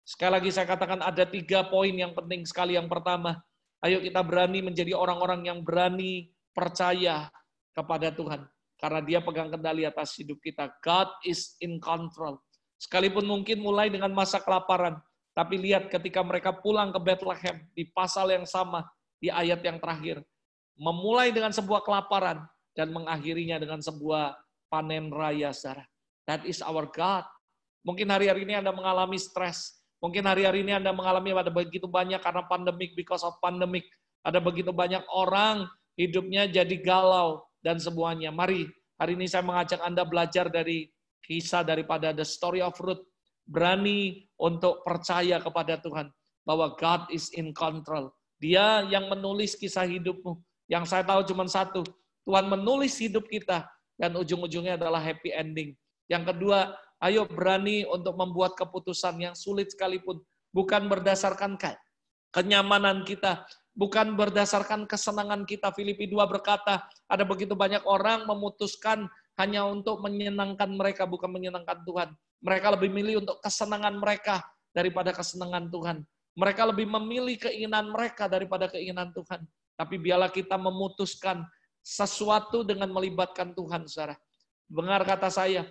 sekali lagi saya katakan ada 3 poin yang penting sekali. Yang pertama, ayo kita berani menjadi orang-orang yang berani percaya kepada Tuhan. Karena dia pegang kendali atas hidup kita. God is in control. Sekalipun mungkin mulai dengan masa kelaparan. Tapi lihat ketika mereka pulang ke Bethlehem, di pasal yang sama, di ayat yang terakhir. Memulai dengan sebuah kelaparan, dan mengakhirinya dengan sebuah panen raya, saudara. That is our God. Mungkin hari-hari ini Anda mengalami stres. Mungkin hari-hari ini Anda mengalami ada begitu banyak karena pandemik, because of pandemic. Ada begitu banyak orang hidupnya jadi galau dan semuanya. Mari, hari ini saya mengajak Anda belajar dari kisah daripada The Story of Ruth. Berani untuk percaya kepada Tuhan bahwa God is in control. Dia yang menulis kisah hidupmu. Yang saya tahu cuma satu, Tuhan menulis hidup kita dan ujung-ujungnya adalah happy ending. Yang kedua, ayo berani untuk membuat keputusan yang sulit sekalipun. Bukan berdasarkan kenyamanan kita, bukan berdasarkan kesenangan kita. Filipi 2 berkata, ada begitu banyak orang memutuskan hanya untuk menyenangkan mereka, bukan menyenangkan Tuhan. Mereka lebih milih untuk kesenangan mereka daripada kesenangan Tuhan. Mereka lebih memilih keinginan mereka daripada keinginan Tuhan. Tapi biarlah kita memutuskan sesuatu dengan melibatkan Tuhan, saudara. Dengar kata saya,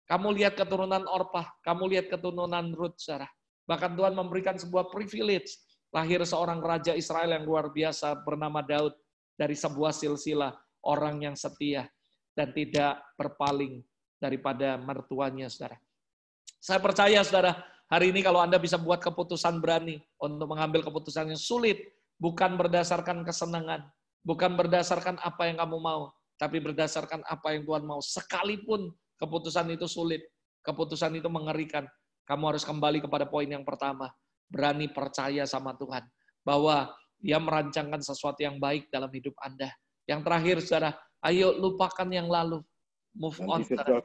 kamu lihat keturunan Orpah, kamu lihat keturunan Rut, saudara. Bahkan Tuhan memberikan sebuah privilege, lahir seorang raja Israel yang luar biasa bernama Daud dari sebuah silsilah orang yang setia dan tidak berpaling daripada mertuanya, saudara. Saya percaya, saudara, hari ini kalau Anda bisa buat keputusan berani untuk mengambil keputusan yang sulit, bukan berdasarkan kesenangan, bukan berdasarkan apa yang kamu mau, tapi berdasarkan apa yang Tuhan mau. Sekalipun keputusan itu sulit, keputusan itu mengerikan, kamu harus kembali kepada poin yang pertama. Berani percaya sama Tuhan, bahwa Dia merancangkan sesuatu yang baik dalam hidup Anda. Yang terakhir, saudara, ayo lupakan yang lalu. Move on, saudara.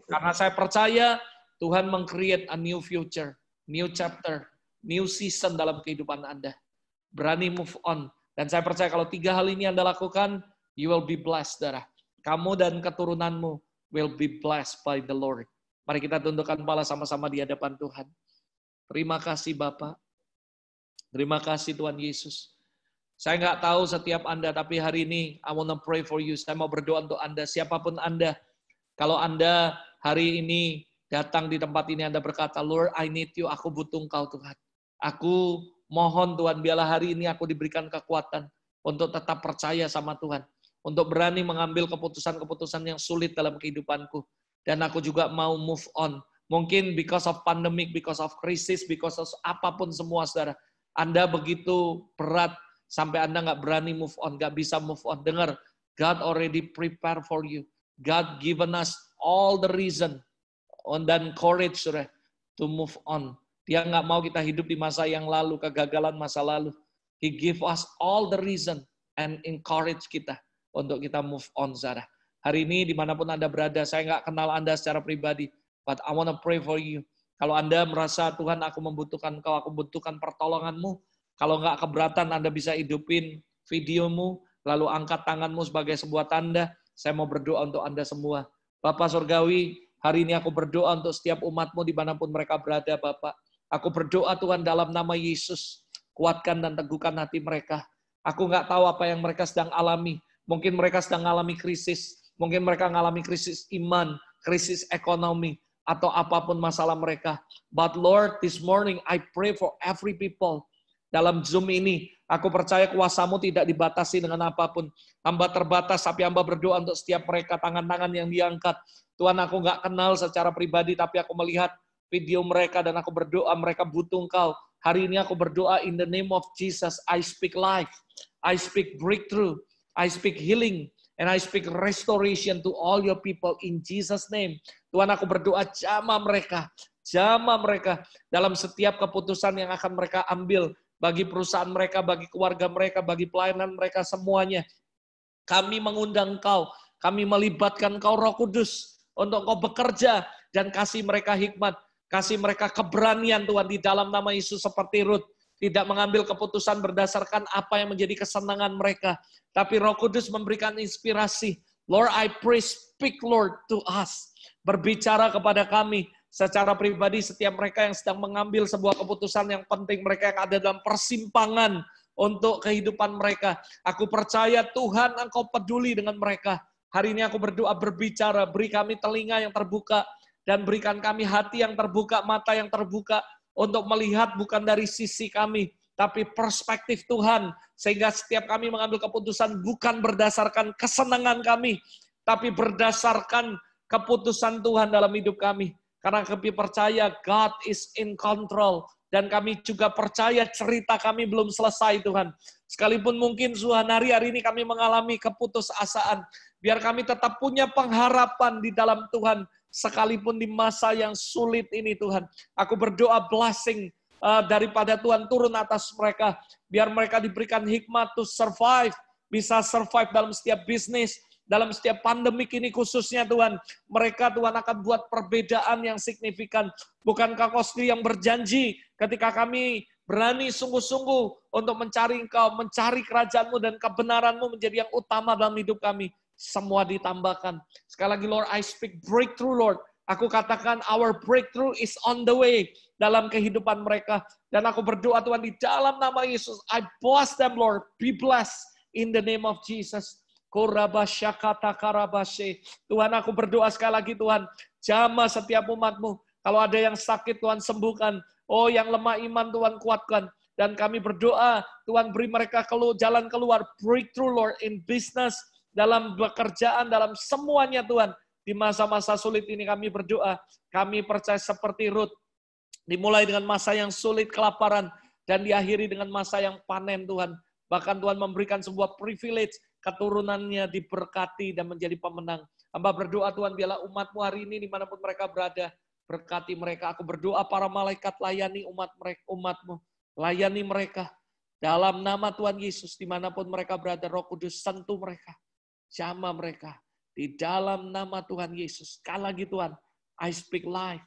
Karena saya percaya Tuhan meng-create a new future, new chapter, new season dalam kehidupan Anda. Berani move on. Dan saya percaya kalau 3 hal ini Anda lakukan, you will be blessed, saudara. Kamu dan keturunanmu will be blessed by the Lord. Mari kita tundukkan kepala sama-sama di hadapan Tuhan. Terima kasih Bapak. Terima kasih Tuhan Yesus. Saya nggak tahu setiap Anda, tapi hari ini I want to pray for you. Saya mau berdoa untuk Anda, siapapun Anda. Kalau Anda hari ini datang di tempat ini, Anda berkata, Lord, I need you. Aku butuh Engkau Tuhan. Aku mohon Tuhan, biarlah hari ini aku diberikan kekuatan untuk tetap percaya sama Tuhan. Untuk berani mengambil keputusan-keputusan yang sulit dalam kehidupanku. Dan aku juga mau move on. Mungkin because of pandemic, because of crisis, because of apapun semua, saudara. Anda begitu berat sampai Anda nggak berani move on, nggak bisa move on. Dengar, God already prepare for you. God given us all the reason dan courage, saudara, to move on. Dia nggak mau kita hidup di masa yang lalu, kegagalan masa lalu. He give us all the reason and encourage kita untuk kita move on, saudara. Hari ini dimanapun Anda berada, saya nggak kenal Anda secara pribadi, but I want to pray for you. Kalau Anda merasa, Tuhan aku membutuhkan Kau, aku membutuhkan pertolonganmu. Kalau nggak keberatan, Anda bisa hidupin videomu, lalu angkat tanganmu sebagai sebuah tanda. Saya mau berdoa untuk Anda semua. Bapak Surgawi, hari ini aku berdoa untuk setiap umat-Mu dimanapun mereka berada, Bapak. Aku berdoa Tuhan dalam nama Yesus, kuatkan dan teguhkan hati mereka. Aku nggak tahu apa yang mereka sedang alami. Mungkin mereka sedang mengalami krisis. Mungkin mereka mengalami krisis iman, krisis ekonomi, atau apapun masalah mereka. But Lord, this morning I pray for every people. Dalam Zoom ini, aku percaya kuasa-Mu tidak dibatasi dengan apapun. Hamba terbatas, tapi hamba berdoa untuk setiap mereka, tangan-tangan yang diangkat. Tuhan, aku nggak kenal secara pribadi, tapi aku melihat video mereka, dan aku berdoa mereka butuh Engkau. Hari ini aku berdoa in the name of Jesus, I speak life, I speak breakthrough, I speak healing, and I speak restoration to all your people in Jesus' name. Tuhan, aku berdoa jamah mereka dalam setiap keputusan yang akan mereka ambil bagi perusahaan mereka, bagi keluarga mereka, bagi pelayanan mereka semuanya. Kami mengundang Engkau, kami melibatkan Engkau Roh Kudus untuk Engkau bekerja dan kasih mereka hikmat, kasih mereka keberanian Tuhan di dalam nama Yesus seperti Rut. Tidak mengambil keputusan berdasarkan apa yang menjadi kesenangan mereka. Tapi Roh Kudus memberikan inspirasi. Lord, I pray, speak Lord to us. Berbicara kepada kami secara pribadi setiap mereka yang sedang mengambil sebuah keputusan yang penting. Mereka yang ada dalam persimpangan untuk kehidupan mereka. Aku percaya Tuhan Engkau peduli dengan mereka. Hari ini aku berdoa berbicara. Beri kami telinga yang terbuka. Dan berikan kami hati yang terbuka, mata yang terbuka. Untuk melihat bukan dari sisi kami, tapi perspektif Tuhan. Sehingga setiap kami mengambil keputusan bukan berdasarkan kesenangan kami, tapi berdasarkan keputusan Tuhan dalam hidup kami. Karena kami percaya God is in control. Dan kami juga percaya cerita kami belum selesai Tuhan. Sekalipun mungkin Tuhan hari ini kami mengalami keputusasaan. Biar kami tetap punya pengharapan di dalam Tuhan. Sekalipun di masa yang sulit ini Tuhan. Aku berdoa blessing daripada Tuhan turun atas mereka. Biar mereka diberikan hikmat to survive. Bisa survive dalam setiap bisnis. Dalam setiap pandemik ini khususnya Tuhan. Mereka Tuhan akan buat perbedaan yang signifikan. Bukankah Kau sendiri yang berjanji ketika kami berani sungguh-sungguh untuk mencari Engkau, mencari kerajaan-Mu dan kebenaran-Mu menjadi yang utama dalam hidup kami. Semua ditambahkan. Sekali lagi Lord, I speak breakthrough Lord. Aku katakan our breakthrough is on the way dalam kehidupan mereka. Dan aku berdoa Tuhan di dalam nama Yesus, I bless them Lord, be blessed in the name of Jesus. Tuhan, aku berdoa sekali lagi Tuhan, jamah setiap umat-Mu. Kalau ada yang sakit Tuhan sembuhkan. Oh, yang lemah iman Tuhan kuatkan. Dan kami berdoa Tuhan beri mereka jalan keluar, breakthrough Lord in business, dalam pekerjaan, dalam semuanya Tuhan. Di masa-masa sulit ini kami berdoa, kami percaya seperti Ruth, dimulai dengan masa yang sulit, kelaparan, dan diakhiri dengan masa yang panen Tuhan. Bahkan Tuhan memberikan sebuah privilege, keturunannya diberkati dan menjadi pemenang. Hamba berdoa Tuhan, biarlah umat-Mu hari ini dimanapun mereka berada, berkati mereka. Aku berdoa para malaikat layani umat-Mu, layani mereka. Dalam nama Tuhan Yesus, dimanapun mereka berada, Roh Kudus sentuh mereka, jamah mereka. Di dalam nama Tuhan Yesus. Sekali lagi Tuhan, I speak life,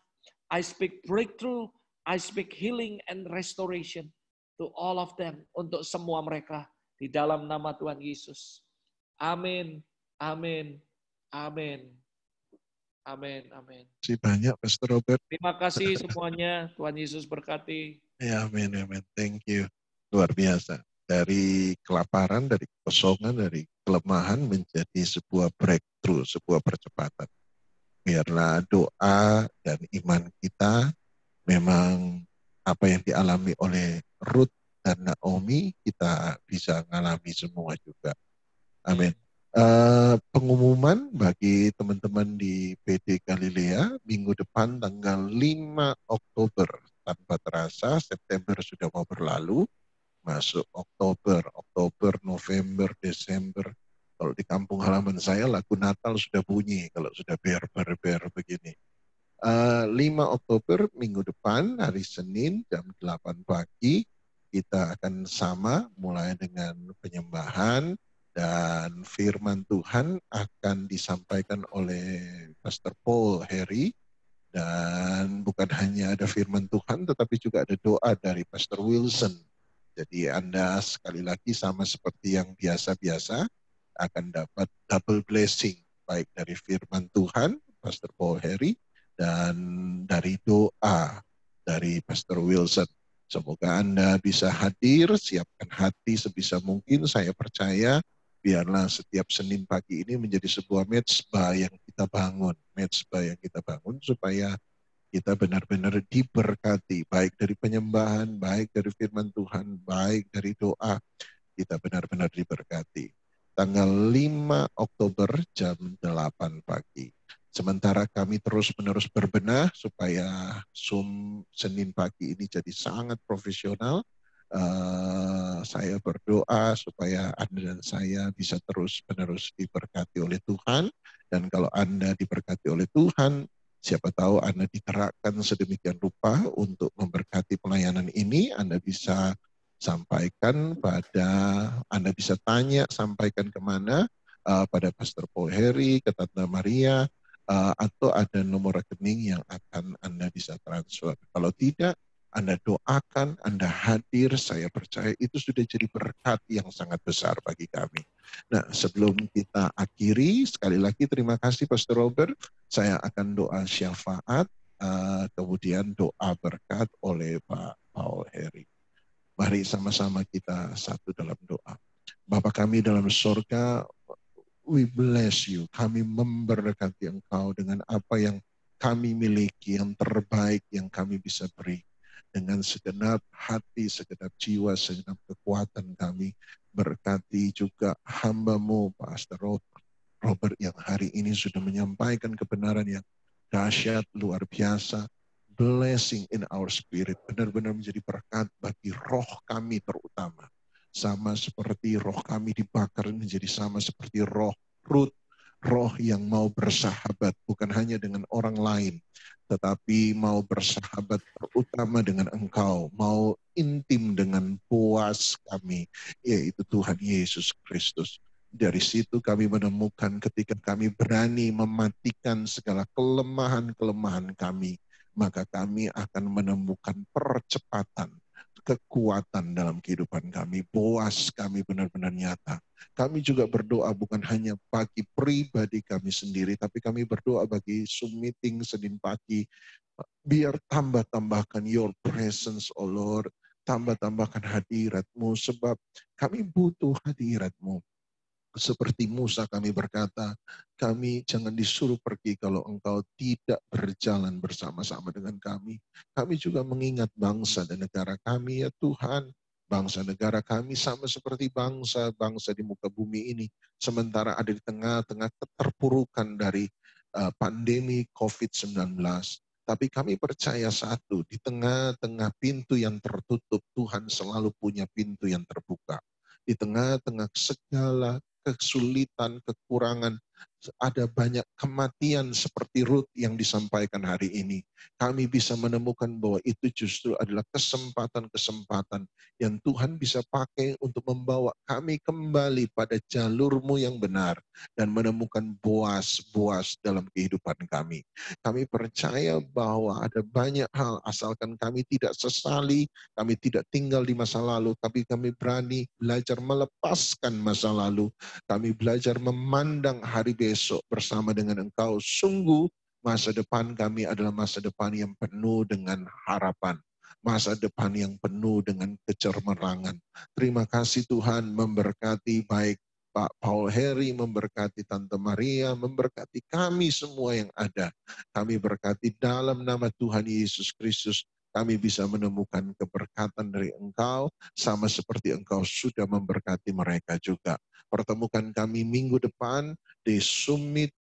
I speak breakthrough, I speak healing and restoration to all of them, untuk semua mereka. Di dalam nama Tuhan Yesus. Amin, amin, amin. Amin, amin. Terima kasih banyak Pastor Robert. Terima kasih semuanya. Tuhan Yesus berkati. Ya, amin, amin. Thank you. Luar biasa. Dari kelaparan, dari kekosongan, dari kelemahan menjadi sebuah breakthrough, sebuah percepatan. Biarlah doa dan iman kita memang apa yang dialami oleh Ruth dan Naomi, kita bisa mengalami semua juga. Amin. Pengumuman bagi teman-teman di PD Galilea minggu depan tanggal 5 Oktober. Tanpa terasa September sudah mau berlalu, masuk Oktober, November, Desember. Kalau di kampung halaman saya lagu Natal sudah bunyi kalau sudah ber begini. 5 Oktober minggu depan hari Senin jam 8 pagi kita akan sama mulai dengan penyembahan dan firman Tuhan akan disampaikan oleh Pastor Paul Harry. Dan bukan hanya ada firman Tuhan, tetapi juga ada doa dari Pastor Wilson. Jadi Anda sekali lagi sama seperti yang biasa-biasa akan dapat double blessing, baik dari firman Tuhan, Pastor Paul Harry, dan dari doa dari Pastor Wilson. Semoga Anda bisa hadir, siapkan hati sebisa mungkin. Saya percaya biarlah setiap Senin pagi ini menjadi sebuah mezbah yang kita bangun. Mezbah yang kita bangun supaya kita benar-benar diberkati. Baik dari penyembahan, baik dari firman Tuhan, baik dari doa. Kita benar-benar diberkati. Tanggal 5 Oktober jam 8 pagi. Sementara kami terus-menerus berbenah supaya Zoom Senin pagi ini jadi sangat profesional. Saya berdoa supaya Anda dan saya bisa terus-menerus diberkati oleh Tuhan. Dan kalau Anda diberkati oleh Tuhan, siapa tahu Anda diterapkan sedemikian rupa untuk memberkati pelayanan ini. Anda bisa sampaikan Anda bisa tanya, sampaikan kemana, pada Pastor Paul Harry, ke Tante Maria, atau ada nomor rekening yang akan Anda bisa transfer. Kalau tidak, Anda doakan, Anda hadir, saya percaya itu sudah jadi berkat yang sangat besar bagi kami. Nah, sebelum kita akhiri, sekali lagi terima kasih Pastor Robert. Saya akan doa syafaat, kemudian doa berkat oleh Pak Paul Harry. Mari sama-sama kita satu dalam doa. Bapa kami dalam surga, we bless you. Kami memberkati Engkau dengan apa yang kami miliki, yang terbaik yang kami bisa beri. Dengan segenap hati, segenap jiwa, segenap kekuatan kami. Berkati juga hamba-Mu, Pastor Robert yang hari ini sudah menyampaikan kebenaran yang dahsyat, luar biasa. Blessing in our spirit. Benar-benar menjadi berkat bagi roh kami terutama. Sama seperti roh kami dibakar menjadi sama seperti roh Ruth. Roh yang mau bersahabat bukan hanya dengan orang lain, tetapi mau bersahabat terutama dengan Engkau, mau intim dengan Boas kami, yaitu Tuhan Yesus Kristus. Dari situ kami menemukan ketika kami berani mematikan segala kelemahan-kelemahan kami, maka kami akan menemukan percepatan. kekuatan dalam kehidupan kami. Boas kami benar-benar nyata. Kami juga berdoa bukan hanya bagi pribadi kami sendiri, tapi kami berdoa bagi Zoom meeting Senin pagi. Biar tambah-tambahkan your presence, oh Lord. Tambah-tambahkan hadirat-Mu, sebab kami butuh hadirat-Mu. Seperti Musa kami berkata, kami jangan disuruh pergi kalau Engkau tidak berjalan bersama-sama dengan kami. Kami juga mengingat bangsa dan negara kami, ya Tuhan. Bangsa negara kami sama seperti bangsa-bangsa di muka bumi ini. Sementara ada di tengah-tengah keterpurukan dari pandemi COVID-19. Tapi kami percaya satu, di tengah-tengah pintu yang tertutup, Tuhan selalu punya pintu yang terbuka. Di tengah-tengah segala kesulitan, kekurangan, ada banyak kematian seperti Ruth yang disampaikan hari ini. Kami bisa menemukan bahwa itu justru adalah kesempatan-kesempatan yang Tuhan bisa pakai untuk membawa kami kembali pada jalur-Mu yang benar dan menemukan Boas-Boas dalam kehidupan kami. Kami percaya bahwa ada banyak hal asalkan kami tidak sesali, kami tidak tinggal di masa lalu, tapi kami berani belajar melepaskan masa lalu. Kami belajar memandang hari besok bersama dengan Engkau. Sungguh masa depan kami adalah masa depan yang penuh dengan harapan. Masa depan yang penuh dengan kecermerangan. Terima kasih Tuhan, memberkati baik Pak Paul Heri, memberkati Tante Maria, memberkati kami semua yang ada. Kami berkati dalam nama Tuhan Yesus Kristus. Kami bisa menemukan keberkatan dari Engkau, sama seperti Engkau sudah memberkati mereka juga. Pertemukan kami minggu depan di Summit